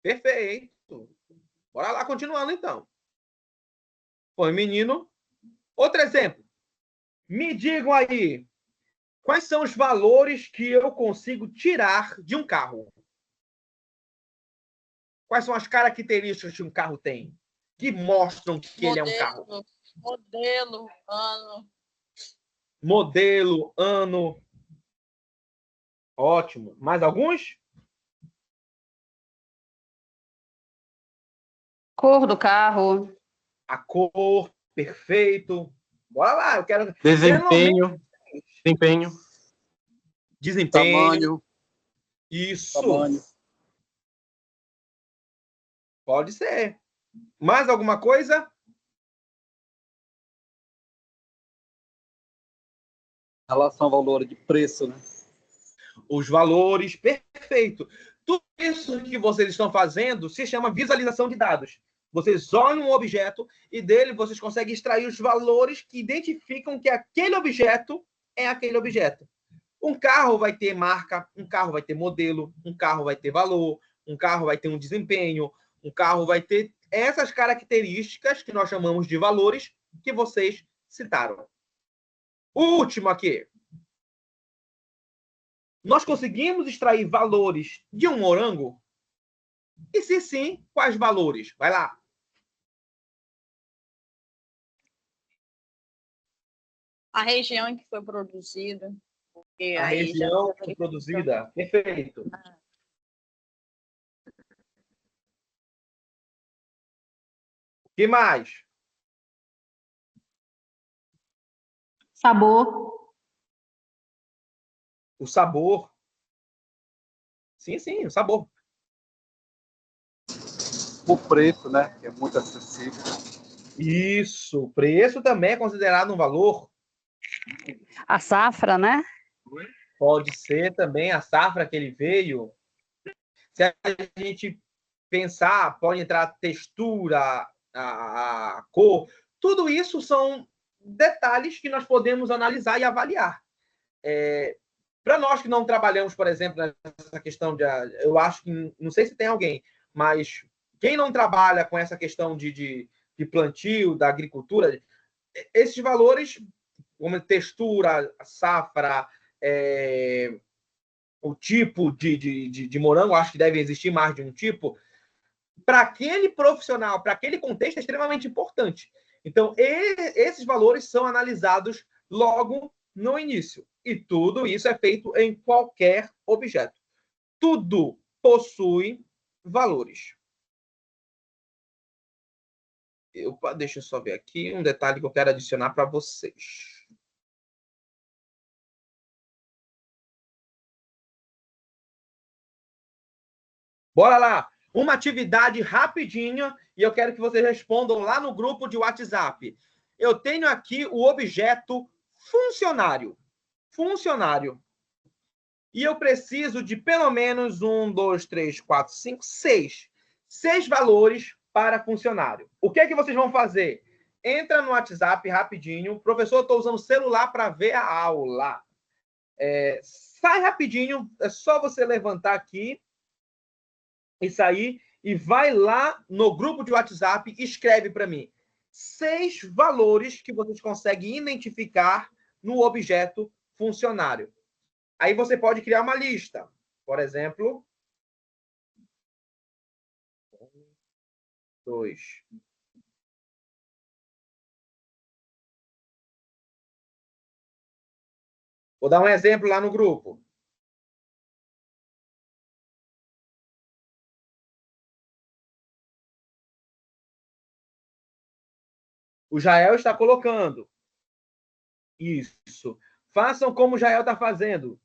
Speaker 1: Perfeito. Bora lá, continuando, então. Foi menino. Outro exemplo. Me digam aí, quais são os valores que eu consigo tirar de um carro? Quais são as características que um carro tem que mostram que ele é um carro?
Speaker 6: Modelo, ano.
Speaker 1: Modelo, ano. Ótimo. Mais alguns?
Speaker 3: Cor do carro.
Speaker 1: A cor, perfeito. Bora lá, eu quero...
Speaker 4: Desempenho.
Speaker 5: Tamanho.
Speaker 1: Isso.
Speaker 5: Tamanho.
Speaker 1: Pode ser. Mais alguma coisa?
Speaker 5: Relação ao valor de preço, né?
Speaker 1: Os valores, perfeito. Tudo isso que vocês estão fazendo se chama visualização de dados. Vocês olham um objeto e dele vocês conseguem extrair os valores que identificam que aquele objeto é aquele objeto. Um carro vai ter marca, um carro vai ter modelo, um carro vai ter valor, um carro vai ter um desempenho, um carro vai ter essas características que nós chamamos de valores que vocês citaram. O último aqui. Nós conseguimos extrair valores de um morango? E se sim, quais valores? Vai lá.
Speaker 6: A região em que foi produzida.
Speaker 1: A região que foi produzida. Perfeito. Que mais?
Speaker 3: Sabor.
Speaker 1: O sabor. Sim, o sabor.
Speaker 5: O preço, né? Que é muito acessível.
Speaker 1: Isso. O preço também é considerado um valor.
Speaker 7: A safra, né?
Speaker 1: Pode ser também a safra que ele veio. Se a gente pensar, pode entrar a textura, a cor. Tudo isso são detalhes que nós podemos analisar e avaliar. Para nós que não trabalhamos, por exemplo, nessa questão de... Eu acho que... Não sei se tem alguém, mas quem não trabalha com essa questão de plantio, da agricultura, esses valores, como textura, safra, o tipo de morango, acho que deve existir mais de um tipo, para aquele profissional, para aquele contexto, é extremamente importante. Então, esses valores são analisados logo no início. E tudo isso é feito em qualquer objeto. Tudo possui valores. Deixa eu só ver aqui um detalhe que eu quero adicionar para vocês. Bora lá! Uma atividade rapidinha e eu quero que vocês respondam lá no grupo de WhatsApp. Eu tenho aqui o objeto funcionário. Funcionário. E eu preciso de pelo menos 1, 2, 3, 4, 5, 6. 6 valores para funcionário. O que é que vocês vão fazer? Entra no WhatsApp rapidinho. Professor, estou usando o celular para ver a aula. Sai rapidinho. É só você levantar aqui e sair e vai lá no grupo de WhatsApp e escreve para mim 6 valores que vocês conseguem identificar no objeto funcionário. Aí você pode criar uma lista. Por exemplo, 1, 2. Vou dar um exemplo lá no grupo. O Jael está colocando. Isso. Façam como o Jael está fazendo.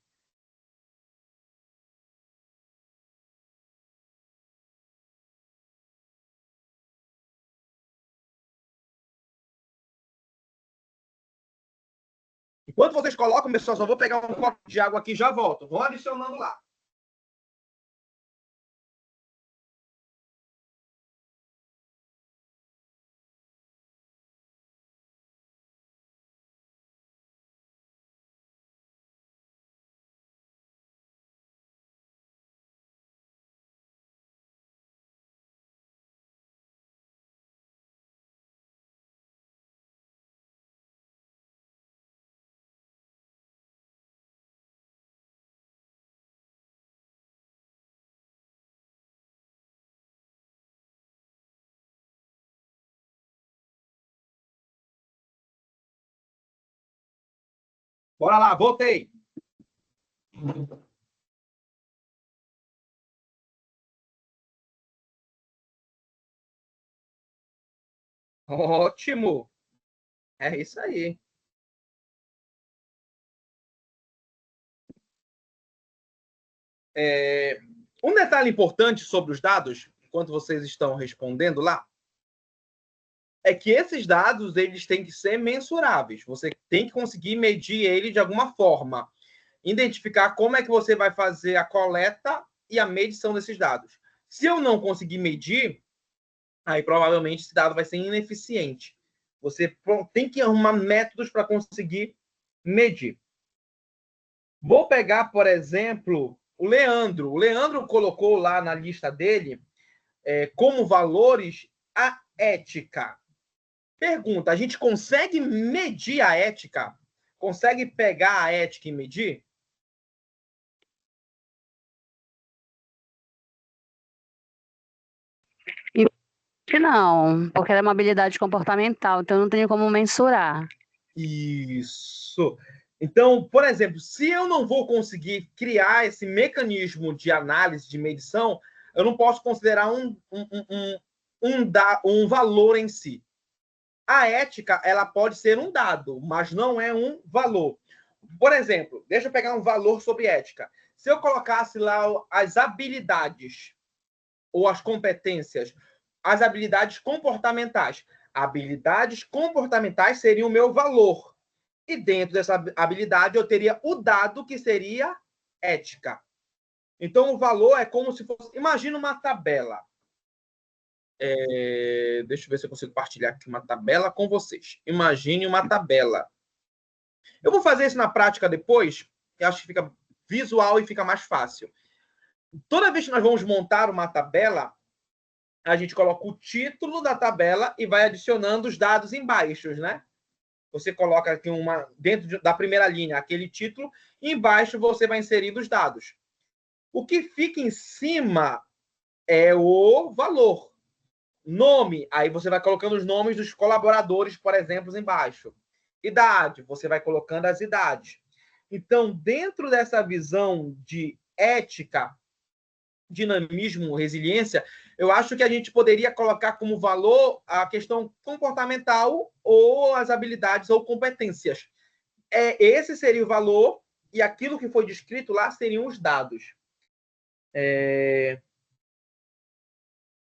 Speaker 1: Enquanto vocês colocam, pessoal, só vou pegar um copo de água aqui e já volto. Vão adicionando lá. Bora lá, voltei. Ótimo. É isso aí. Um detalhe importante sobre os dados, enquanto vocês estão respondendo lá, é que esses dados eles têm que ser mensuráveis. Você tem que conseguir medir ele de alguma forma. Identificar como é que você vai fazer a coleta e a medição desses dados. Se eu não conseguir medir, aí provavelmente esse dado vai ser ineficiente. Você tem que arrumar métodos para conseguir medir. Vou pegar, por exemplo, o Leandro. O Leandro colocou lá na lista dele como valores a ética. Pergunta, a gente consegue medir a ética? Consegue pegar a ética e medir?
Speaker 7: Que não, porque ela é uma habilidade comportamental, então eu não tenho como mensurar.
Speaker 1: Isso. Então, por exemplo, se eu não vou conseguir criar esse mecanismo de análise, de medição, eu não posso considerar um um valor em si. A ética, ela pode ser um dado, mas não é um valor. Por exemplo, deixa eu pegar um valor sobre ética. Se eu colocasse lá as habilidades ou as competências, as habilidades comportamentais. Habilidades comportamentais seriam o meu valor. E dentro dessa habilidade eu teria o dado que seria ética. Então o valor é como se fosse... Imagina uma tabela. Deixa eu ver se eu consigo partilhar aqui uma tabela com vocês. Imagine uma tabela. Eu vou fazer isso na prática depois, eu acho que fica visual e fica mais fácil. Toda vez que nós vamos montar uma tabela, a gente coloca o título da tabela e vai adicionando os dados embaixo, né? Você coloca aqui dentro da primeira linha aquele título, e embaixo você vai inserindo os dados. O que fica em cima é o valor. Nome, aí você vai colocando os nomes dos colaboradores, por exemplo, embaixo. Idade, você vai colocando as idades. Então, dentro dessa visão de ética, dinamismo, resiliência, eu acho que a gente poderia colocar como valor a questão comportamental ou as habilidades ou competências. Esse seria o valor e aquilo que foi descrito lá seriam os dados.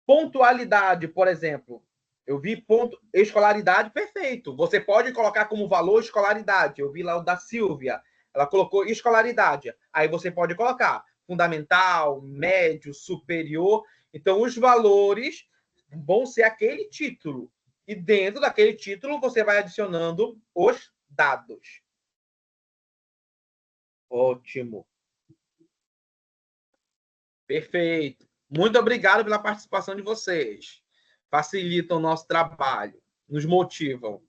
Speaker 1: Pontualidade, por exemplo. Eu vi escolaridade, perfeito. Você pode colocar como valor escolaridade. Eu vi lá o da Silvia. Ela colocou escolaridade. Aí você pode colocar fundamental, médio, superior. Então, os valores vão ser aquele título. E dentro daquele título, você vai adicionando os dados. Ótimo. Perfeito. Muito obrigado pela participação de vocês. Facilitam o nosso trabalho, nos motivam.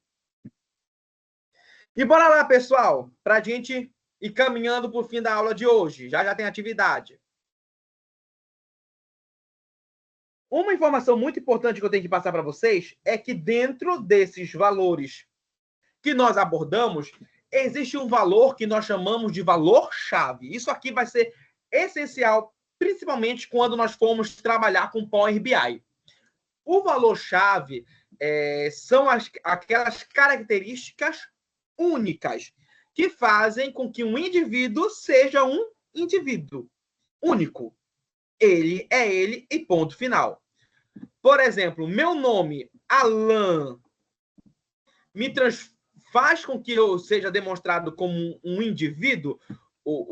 Speaker 1: E bora lá, pessoal, para a gente ir caminhando para o fim da aula de hoje. Já tem atividade. Uma informação muito importante que eu tenho que passar para vocês é que dentro desses valores que nós abordamos, existe um valor que nós chamamos de valor-chave. Isso aqui vai ser essencial, principalmente quando nós formos trabalhar com Power BI. O valor-chave são aquelas características únicas que fazem com que um indivíduo seja um indivíduo único. Ele é ele e ponto final. Por exemplo, meu nome, Alan, faz com que eu seja demonstrado como um indivíduo.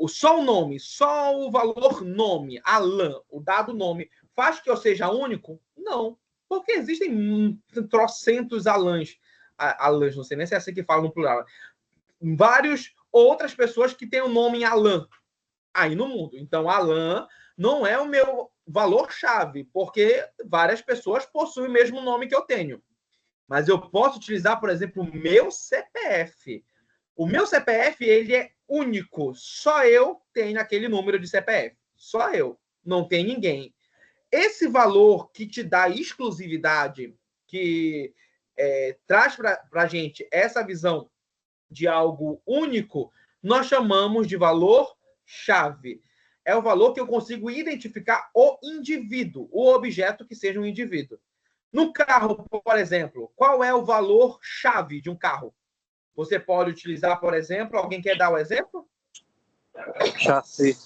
Speaker 1: Só o nome, só o valor nome, Alan, o dado nome, faz que eu seja único? Não. Porque existem trocentos Alans. Alans, não sei nem se é assim que fala no plural. Várias outras pessoas que têm o nome Alan aí no mundo. Então, Alan não é o meu valor-chave, porque várias pessoas possuem o mesmo nome que eu tenho. Mas eu posso utilizar, por exemplo, o meu CPF. O meu CPF, ele é único. Só eu tenho aquele número de CPF. Só eu. Não tem ninguém. Esse valor que te dá exclusividade, que traz para a gente essa visão de algo único, nós chamamos de valor-chave. É o valor que eu consigo identificar o indivíduo, o objeto que seja um indivíduo. No carro, por exemplo, qual é o valor-chave de um carro? Você pode utilizar, por exemplo, alguém quer dar o exemplo?
Speaker 5: Chassi.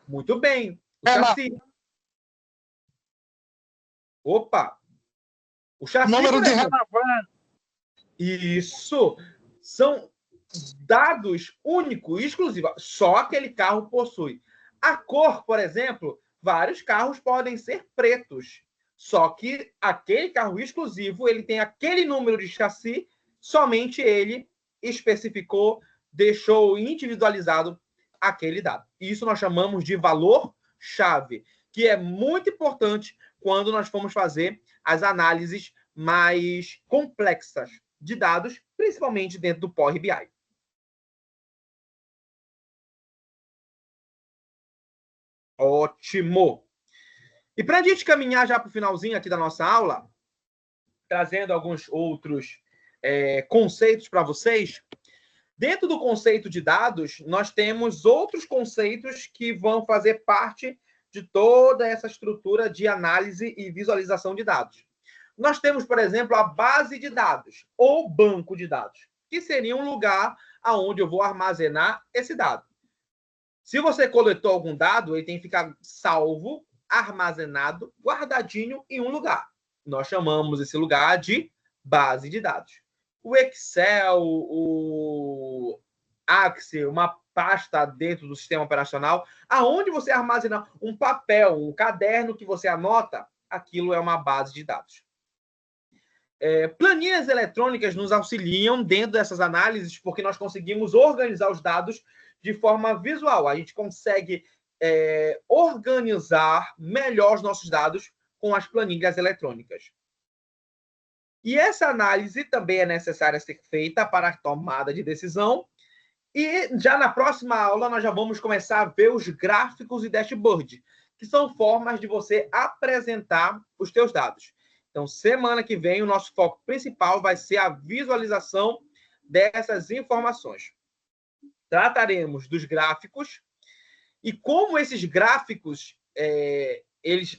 Speaker 1: Muito bem. O chassi. Opa! O chassi.
Speaker 5: Número de renovante.
Speaker 1: Isso. São dados únicos, exclusivos. Só aquele carro possui. A cor, por exemplo, vários carros podem ser pretos. Só que aquele carro exclusivo, ele tem aquele número de chassi, somente ele especificou, deixou individualizado aquele dado. Isso nós chamamos de valor-chave, que é muito importante quando nós formos fazer as análises mais complexas de dados, principalmente dentro do Power BI. Ótimo! E para a gente caminhar já para o finalzinho aqui da nossa aula, trazendo alguns outros conceitos para vocês, dentro do conceito de dados, nós temos outros conceitos que vão fazer parte de toda essa estrutura de análise e visualização de dados. Nós temos, por exemplo, a base de dados ou banco de dados, que seria um lugar onde eu vou armazenar esse dado. Se você coletou algum dado, ele tem que ficar salvo, armazenado, guardadinho em um lugar. Nós chamamos esse lugar de base de dados. O Excel, o Axel, uma pasta dentro do sistema operacional, aonde você armazena um papel, um caderno que você anota, aquilo é uma base de dados. Planilhas eletrônicas nos auxiliam dentro dessas análises, porque nós conseguimos organizar os dados de forma visual. A gente consegue organizar melhor os nossos dados com as planilhas eletrônicas. E essa análise também é necessária ser feita para a tomada de decisão. E já na próxima aula, nós já vamos começar a ver os gráficos e dashboard, que são formas de você apresentar os teus dados. Então, semana que vem, o nosso foco principal vai ser a visualização dessas informações. Trataremos dos gráficos e como esses gráficos,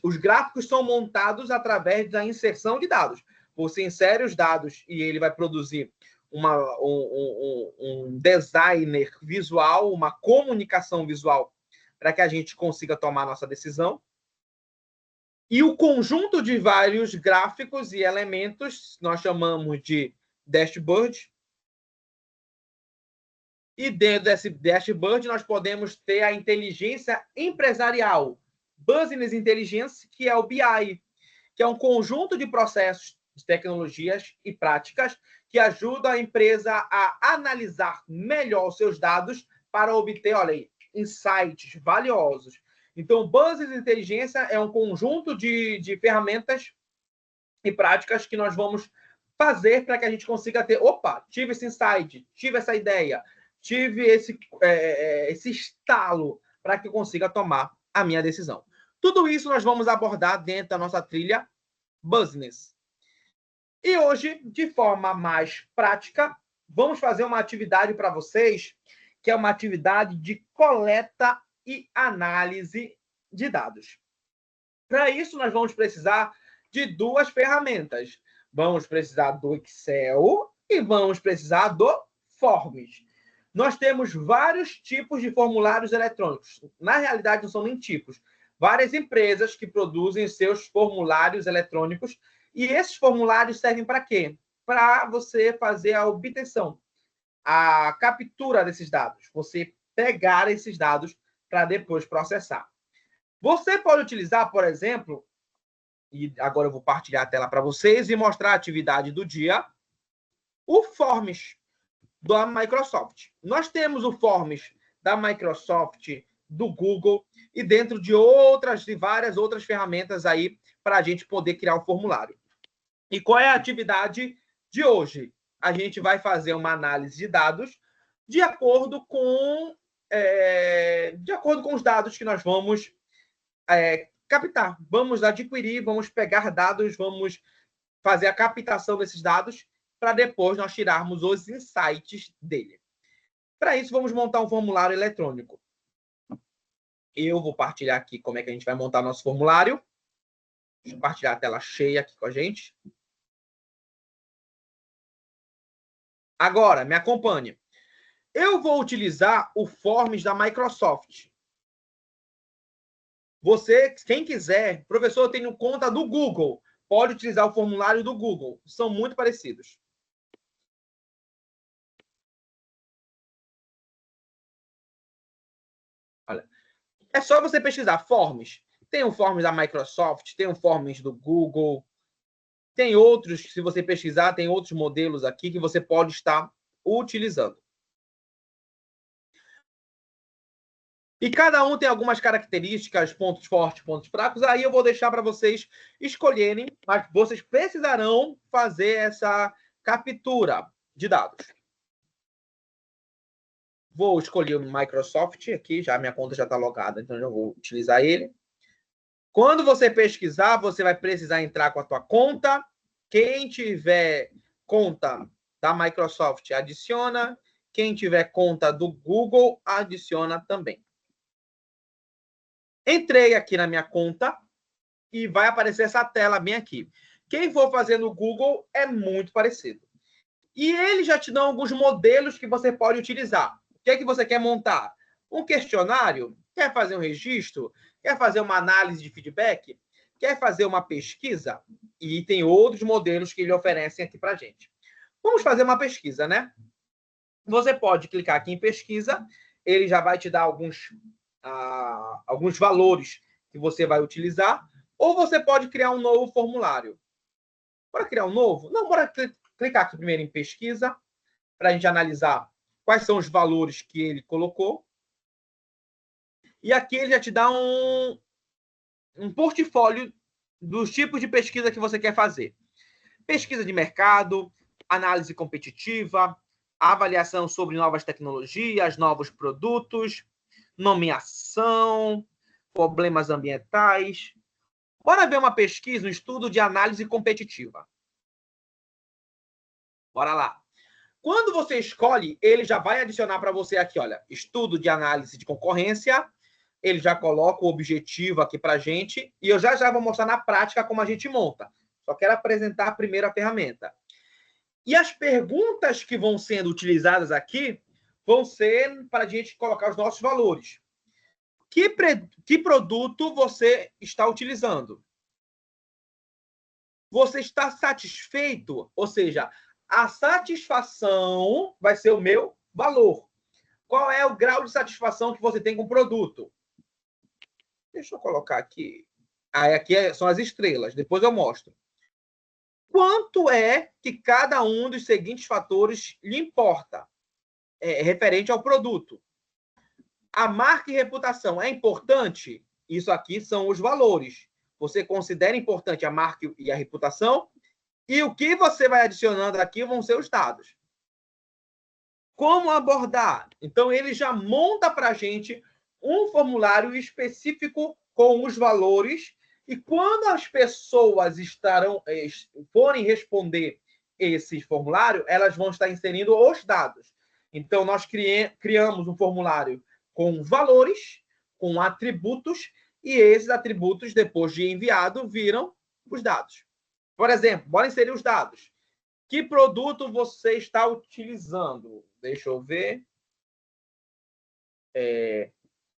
Speaker 1: os gráficos são montados através da inserção de dados. Você insere os dados e ele vai produzir um designer visual, uma comunicação visual para que a gente consiga tomar nossa decisão. E o conjunto de vários gráficos e elementos nós chamamos de dashboard. E dentro desse dashboard nós podemos ter a inteligência empresarial, Business Intelligence, que é o BI, que é um conjunto de processos, de tecnologias e práticas que ajudam a empresa a analisar melhor os seus dados para obter, olha aí, insights valiosos. Então, Business Inteligência é um conjunto de ferramentas e práticas que nós vamos fazer para que a gente consiga ter, opa, tive esse insight, tive essa ideia, tive esse estalo para que eu consiga tomar a minha decisão. Tudo isso nós vamos abordar dentro da nossa trilha Business. E hoje, de forma mais prática, vamos fazer uma atividade para vocês, que é uma atividade de coleta e análise de dados. Para isso, nós vamos precisar de duas ferramentas. Vamos precisar do Excel e vamos precisar do Forms. Nós temos vários tipos de formulários eletrônicos. Na realidade, não são nem tipos. Várias empresas que produzem seus formulários eletrônicos. E esses formulários servem para quê? Para você fazer a obtenção, a captura desses dados. Você pegar esses dados para depois processar. Você pode utilizar, por exemplo, e agora eu vou partilhar a tela para vocês e mostrar a atividade do dia, o Forms da Microsoft. Nós temos o Forms da Microsoft, do Google e dentro de várias outras ferramentas aí para a gente poder criar um formulário. E qual é a atividade de hoje? A gente vai fazer uma análise de dados de acordo com os dados que nós vamos captar. Vamos adquirir, vamos pegar dados, vamos fazer a captação desses dados para depois nós tirarmos os insights dele. Para isso, vamos montar um formulário eletrônico. Eu vou partilhar aqui como é que a gente vai montar nosso formulário. Deixa eu partilhar a tela cheia aqui com a gente. Agora, me acompanhe. Eu vou utilizar o Forms da Microsoft. Você, quem quiser, professor, eu tenho conta do Google, pode utilizar o formulário do Google. São muito parecidos. Olha, é só você pesquisar Forms. Tem o Forms da Microsoft, tem o Forms do Google, tem outros, se você pesquisar, tem outros modelos aqui que você pode estar utilizando. E cada um tem algumas características, pontos fortes, pontos fracos. Aí eu vou deixar para vocês escolherem, mas vocês precisarão fazer essa captura de dados. Vou escolher o Microsoft aqui, já minha conta já está logada, então já vou utilizar ele. Quando você pesquisar, você vai precisar entrar com a tua conta. Quem tiver conta da Microsoft, adiciona. Quem tiver conta do Google, adiciona também. Entrei aqui na minha conta e vai aparecer essa tela bem aqui. Quem for fazer no Google é muito parecido. E eles já te dão alguns modelos que você pode utilizar. O que é que você quer montar? Um questionário? Quer fazer um registro? Quer fazer uma análise de feedback? Quer fazer uma pesquisa? E tem outros modelos que eles oferecem aqui para a gente. Vamos fazer uma pesquisa, né? Você pode clicar aqui em pesquisa, ele já vai te dar alguns valores que você vai utilizar, ou você pode criar um novo formulário. Bora criar um novo? Não, bora clicar aqui primeiro em pesquisa, para a gente analisar quais são os valores que ele colocou. E aqui ele já te dá um portfólio dos tipos de pesquisa que você quer fazer. Pesquisa de mercado, análise competitiva, avaliação sobre novas tecnologias, novos produtos, nomeação, problemas ambientais. Bora ver uma pesquisa, um estudo de análise competitiva. Bora lá. Quando você escolhe, ele já vai adicionar para você aqui, olha, estudo de análise de concorrência. Ele já coloca o objetivo aqui para a gente. E eu já vou mostrar na prática como a gente monta. Só quero apresentar primeiro a ferramenta. E as perguntas que vão sendo utilizadas aqui vão ser para a gente colocar os nossos valores. Que produto você está utilizando? Você está satisfeito? Ou seja, a satisfação vai ser o meu valor. Qual é o grau de satisfação que você tem com o produto? Deixa eu colocar aqui. Aqui são as estrelas. Depois eu mostro. Quanto é que cada um dos seguintes fatores lhe importa? Referente ao produto. A marca e reputação é importante? Isso aqui são os valores. Você considera importante a marca e a reputação? E o que você vai adicionando aqui vão ser os dados. Como abordar? Então, ele já monta para a gente um formulário específico com os valores. E quando as pessoas forem responder esse formulário, elas vão estar inserindo os dados. Então, nós criamos um formulário com valores, com atributos, e esses atributos, depois de enviado, viram os dados. Por exemplo, bora inserir os dados. Que produto você está utilizando? Deixa eu ver.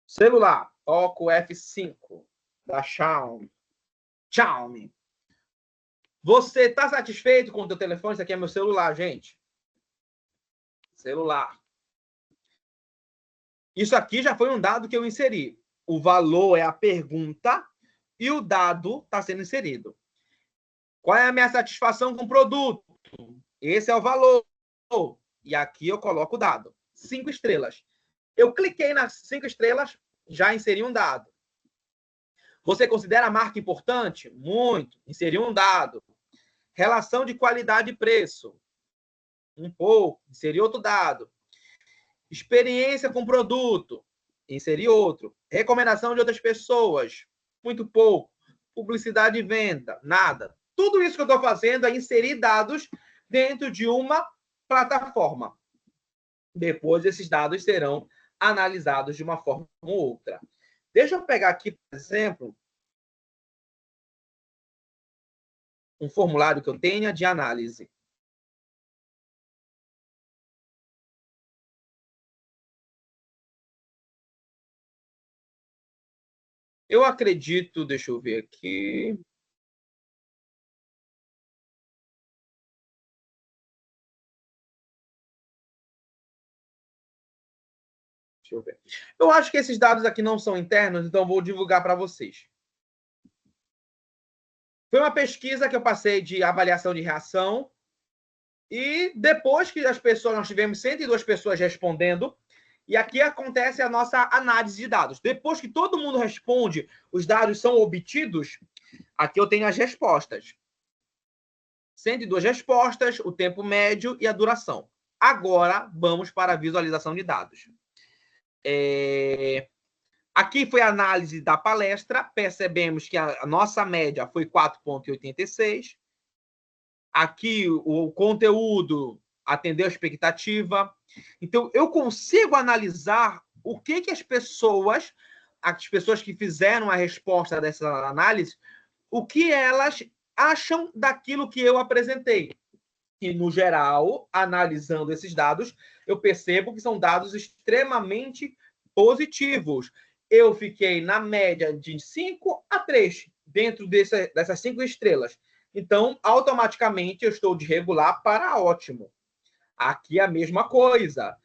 Speaker 1: Celular, Poco F5, da Xiaomi. Você está satisfeito com o teu telefone? Isso aqui é meu celular, gente. Celular. Isso aqui já foi um dado que eu inseri. O valor é a pergunta e o dado está sendo inserido. Qual é a minha satisfação com o produto? Esse é o valor. E aqui eu coloco o dado. 5 estrelas. Eu cliquei nas 5 estrelas, já inseri um dado. Você considera a marca importante? Muito. Inseri um dado. Relação de qualidade e preço. Um pouco. Inseri outro dado. Experiência com produto. Inseri outro. Recomendação de outras pessoas. Muito pouco. Publicidade e venda. Nada. Tudo isso que eu estou fazendo é inserir dados dentro de uma plataforma. Depois, esses dados serão analisados de uma forma ou outra. Deixa eu pegar aqui, por exemplo, um formulário que eu tenha de análise. Eu acredito, deixa eu ver aqui. Deixa eu ver. Eu acho que esses dados aqui não são internos, então vou divulgar para vocês. Foi uma pesquisa que eu passei de avaliação de reação e depois que nós tivemos 102 pessoas respondendo, e aqui acontece a nossa análise de dados. Depois que todo mundo responde, os dados são obtidos, aqui eu tenho as respostas. 102 respostas, o tempo médio e a duração. Agora, vamos para a visualização de dados. Aqui foi a análise da palestra. Percebemos que a nossa média foi 4,86. Aqui o conteúdo atendeu a expectativa. Então, eu consigo analisar o que as pessoas que fizeram a resposta dessa análise, o que elas acham daquilo que eu apresentei. E, no geral, analisando esses dados, eu percebo que são dados extremamente positivos. Eu fiquei na média de 5 a 3 dentro dessas 5 estrelas. Então, automaticamente, eu estou de regular para ótimo. Aqui é a mesma coisa.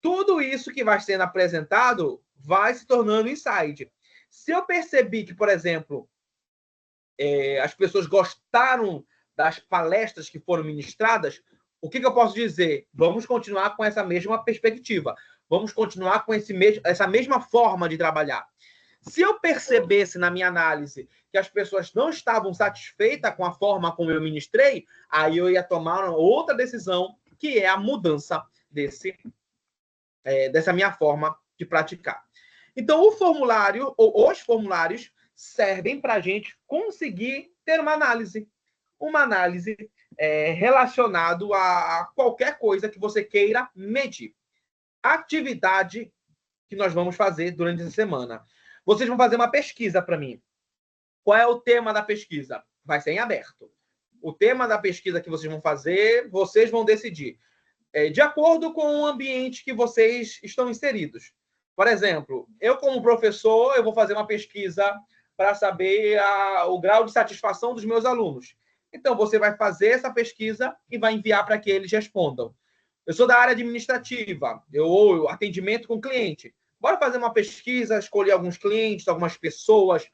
Speaker 1: Tudo isso que vai sendo apresentado vai se tornando insight. Se eu percebi que, por exemplo, as pessoas gostaram das palestras que foram ministradas, o que eu posso dizer? Vamos continuar com essa mesma perspectiva. Vamos continuar com essa mesma forma de trabalhar. Se eu percebesse na minha análise que as pessoas não estavam satisfeitas com a forma como eu ministrei, aí eu ia tomar outra decisão, que é a mudança dessa minha forma de praticar. Então, o formulário, ou os formulários, servem para a gente conseguir ter uma análise relacionada a qualquer coisa que você queira medir. Atividade que nós vamos fazer durante essa semana. Vocês vão fazer uma pesquisa para mim. Qual é o tema da pesquisa? Vai ser em aberto. O tema da pesquisa que vocês vão fazer, vocês vão decidir. De acordo com o ambiente que vocês estão inseridos. Por exemplo, eu como professor, eu vou fazer uma pesquisa para saber o grau de satisfação dos meus alunos. Então, você vai fazer essa pesquisa e vai enviar para que eles respondam. Eu sou da área administrativa, ou atendimento com cliente. Bora fazer uma pesquisa, escolher alguns clientes, algumas pessoas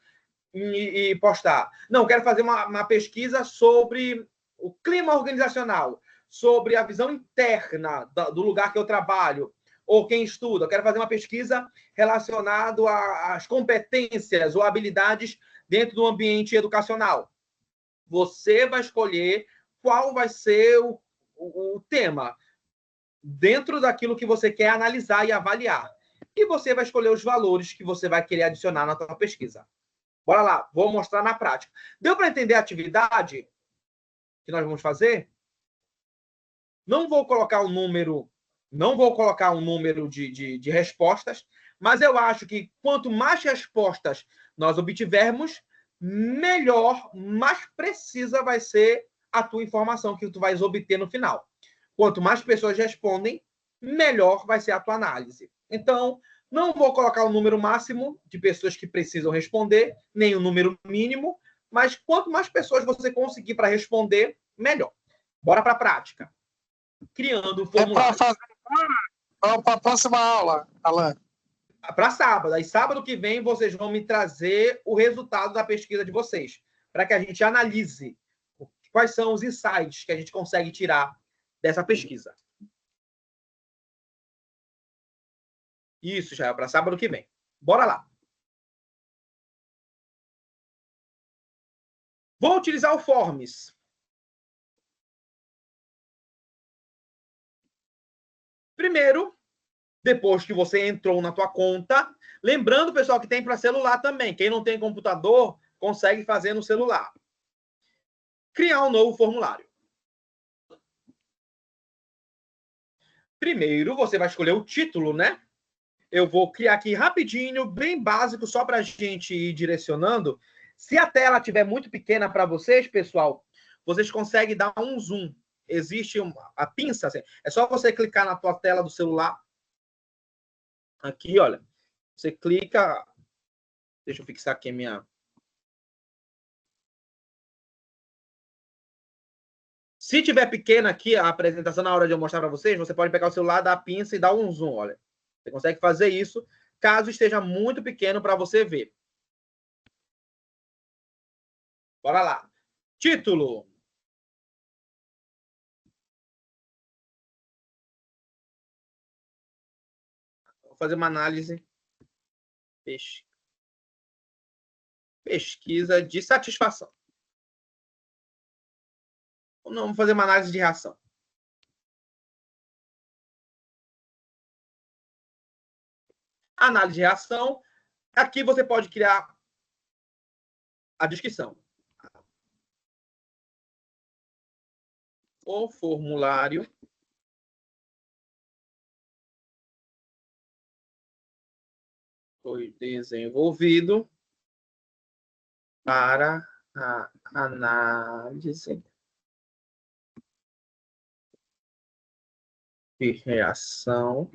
Speaker 1: e postar. Não, quero fazer uma pesquisa sobre o clima organizacional, sobre a visão interna do lugar que eu trabalho, ou quem estuda. Eu quero fazer uma pesquisa relacionada às competências ou habilidades dentro do ambiente educacional. Você vai escolher qual vai ser o tema dentro daquilo que você quer analisar e avaliar. E você vai escolher os valores que você vai querer adicionar na sua pesquisa. Bora lá, vou mostrar na prática. Deu para entender a atividade que nós vamos fazer? Não vou colocar um número de respostas, mas eu acho que quanto mais respostas nós obtivermos, melhor, mais precisa vai ser a tua informação que tu vais obter no final. Quanto mais pessoas respondem, melhor vai ser a tua análise. Então, não vou colocar o número máximo de pessoas que precisam responder, nem o número mínimo, mas quanto mais pessoas você conseguir para responder, melhor. Bora para a prática. Criando um formulário.
Speaker 5: Para a próxima aula, Alan.
Speaker 1: Para sábado. Aí, sábado que vem, vocês vão me trazer o resultado da pesquisa de vocês, para que a gente analise quais são os insights que a gente consegue tirar dessa pesquisa. Isso, já é para sábado que vem. Bora lá. Vou utilizar o Forms. Primeiro, depois que você entrou na tua conta, lembrando, pessoal, que tem para celular também. Quem não tem computador, consegue fazer no celular. Criar um novo formulário. Primeiro, você vai escolher o título, né? Eu vou criar aqui rapidinho, bem básico, só para a gente ir direcionando. Se a tela estiver muito pequena para vocês, pessoal, vocês conseguem dar um zoom. Existe a pinça, assim, é só você clicar na tua tela do celular. Aqui, olha. Você clica... Deixa eu fixar aqui a minha... Se tiver pequena aqui a apresentação na hora de eu mostrar para vocês, você pode pegar o celular, dar a pinça e dar um zoom, olha. Você consegue fazer isso, caso esteja muito pequeno para você ver. Bora lá. Título. Vou fazer uma análise. Pesquisa de satisfação. Não, vamos fazer uma análise de reação. Análise de reação. Aqui você pode criar a descrição. O formulário foi desenvolvido para a análise de reação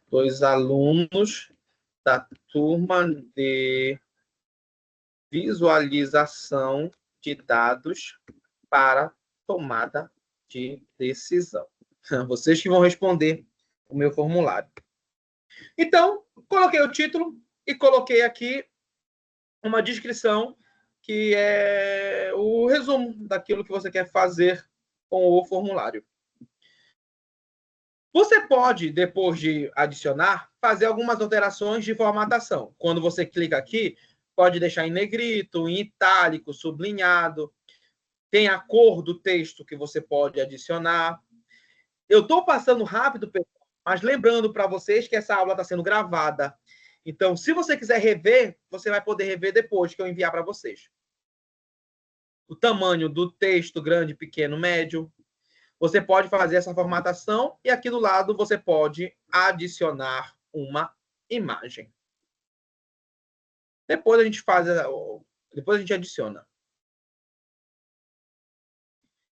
Speaker 1: dos alunos da turma de visualização de dados para tomada de decisão. Vocês que vão responder o meu formulário. Então, coloquei o título e coloquei aqui uma descrição que é o resumo daquilo que você quer fazer com o formulário. Você pode, depois de adicionar, fazer algumas alterações de formatação. Quando você clica aqui, pode deixar em negrito, em itálico, sublinhado. Tem a cor do texto que você pode adicionar. Eu estou passando rápido, mas lembrando para vocês que essa aula está sendo gravada. Então, se você quiser rever, você vai poder rever depois que eu enviar para vocês. O tamanho do texto, grande, pequeno, médio. Você pode fazer essa formatação e aqui do lado você pode adicionar uma imagem. Depois a gente adiciona.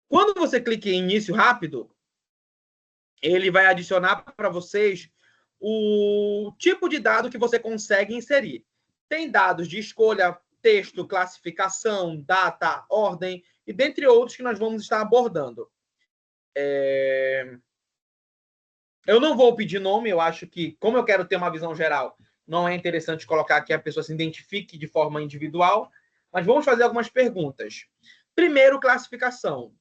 Speaker 1: Quando você clica em início rápido, ele vai adicionar para vocês o tipo de dado que você consegue inserir. Tem dados de escolha, texto, classificação, data, ordem e dentre outros que nós vamos estar abordando. Eu não vou pedir nome, eu acho que, como eu quero ter uma visão geral, não é interessante colocar que a pessoa se identifique de forma individual, mas vamos fazer algumas perguntas. Primeiro, classificação.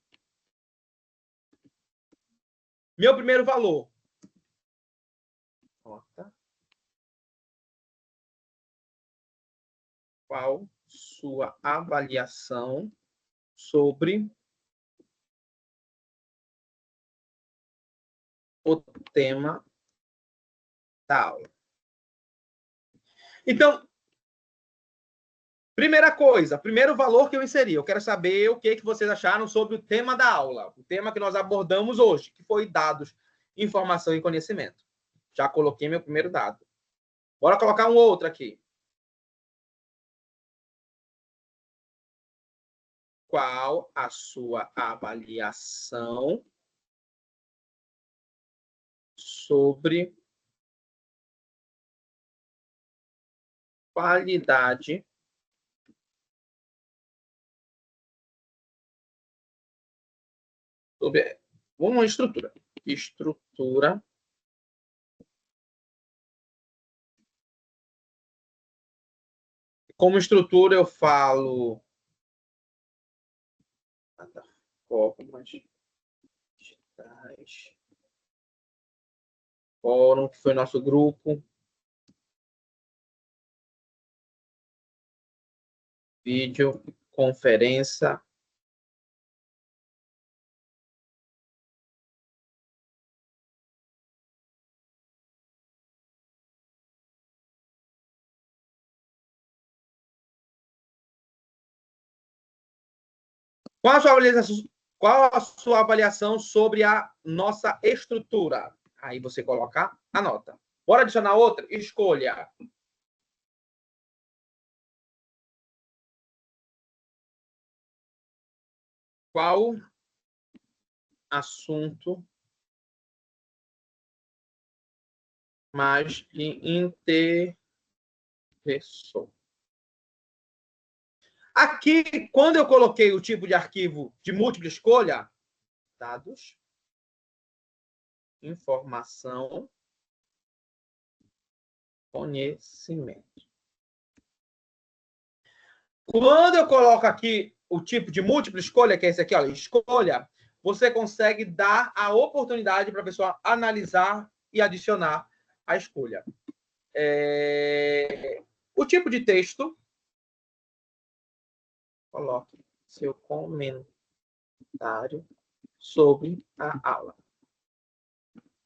Speaker 1: Meu primeiro valor. Qual sua avaliação sobre o tema da aula? Então, primeira coisa, primeiro valor que eu inseri. Eu quero saber o que vocês acharam sobre o tema da aula. O tema que nós abordamos hoje, que foi dados, informação e conhecimento. Já coloquei meu primeiro dado. Bora colocar um outro aqui. Qual a sua avaliação sobre qualidade sobre uma estrutura. Estrutura como estrutura eu falo formas digitais, fórum, que foi nosso grupo, vídeo, conferência, qual a sua avaliação sobre a nossa estrutura? Aí você coloca a nota. Bora adicionar outra? Escolha. Qual assunto mais lhe interessou? Aqui, quando eu coloquei o tipo de arquivo de múltipla escolha, dados, informação, conhecimento. Quando eu coloco aqui o tipo de múltipla escolha, que é esse aqui, olha, escolha, você consegue dar a oportunidade para a pessoa analisar e adicionar a escolha. O tipo de texto, coloque seu comentário sobre a aula.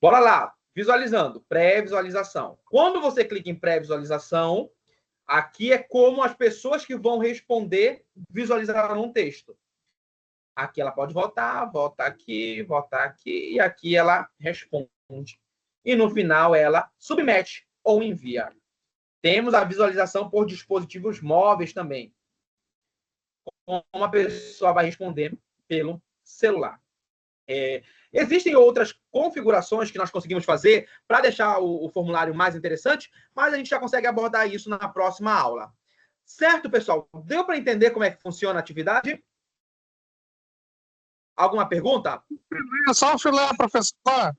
Speaker 1: Bora lá, visualizando, pré-visualização. Quando você clica em pré-visualização, aqui é como as pessoas que vão responder visualizarão um texto. Aqui ela pode votar aqui, e aqui ela responde. E no final ela submete ou envia. Temos a visualização por dispositivos móveis também. a pessoa vai responder pelo celular. Existem outras configurações que nós conseguimos fazer para deixar o formulário mais interessante, mas a gente já consegue abordar isso na próxima aula. Certo, pessoal? Deu para entender como é que funciona a atividade? Alguma pergunta?
Speaker 5: Só o filé, professor.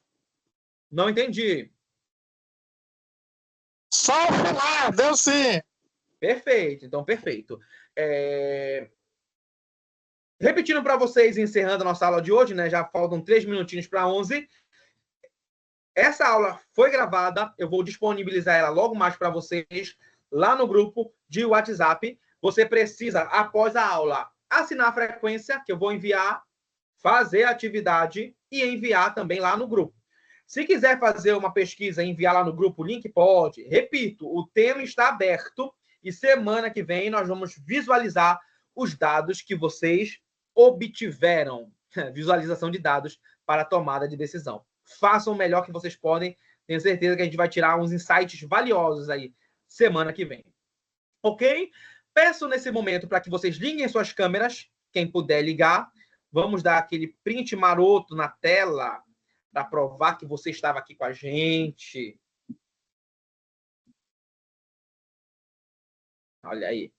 Speaker 1: Não entendi.
Speaker 5: Só o filé, deu sim.
Speaker 1: Perfeito, então perfeito. Repetindo para vocês, encerrando a nossa aula de hoje, né? Já faltam 3 minutinhos para 11. Essa aula foi gravada, eu vou disponibilizar ela logo mais para vocês lá no grupo de WhatsApp. Você precisa, após a aula, assinar a frequência que eu vou enviar, fazer a atividade e enviar também lá no grupo. Se quiser fazer uma pesquisa e enviar lá no grupo o link, pode. Repito, o tema está aberto e semana que vem nós vamos visualizar os dados que vocês obtiveram. Visualização de dados para tomada de decisão. Façam o melhor que vocês podem. Tenho certeza que a gente vai tirar uns insights valiosos aí semana que vem. Ok? Peço nesse momento para que vocês liguem suas câmeras, quem puder ligar. Vamos dar aquele print maroto na tela para provar que você estava aqui com a gente. Olha aí.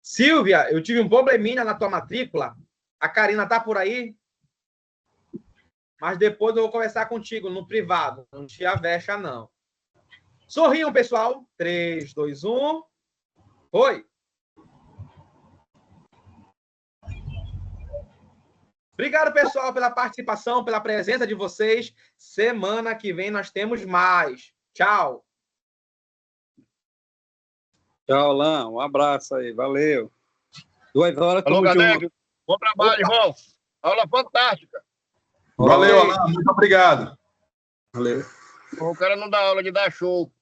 Speaker 1: Silvia, eu tive um probleminha na tua matrícula. A Karina tá por aí? Mas depois eu vou conversar contigo no privado. Não te avexa, não. Sorriam, pessoal. 3, 2, 1. Foi. Obrigado, pessoal, pela participação, pela presença de vocês. Semana que vem nós temos mais. Tchau.
Speaker 8: Tchau, Alain. Um abraço aí. Valeu. 2 horas.
Speaker 9: Alô, Gadeg. Bom trabalho, irmão. Aula fantástica.
Speaker 10: Valeu, Alain. Muito obrigado. Valeu.
Speaker 9: O cara não dá aula de dar show.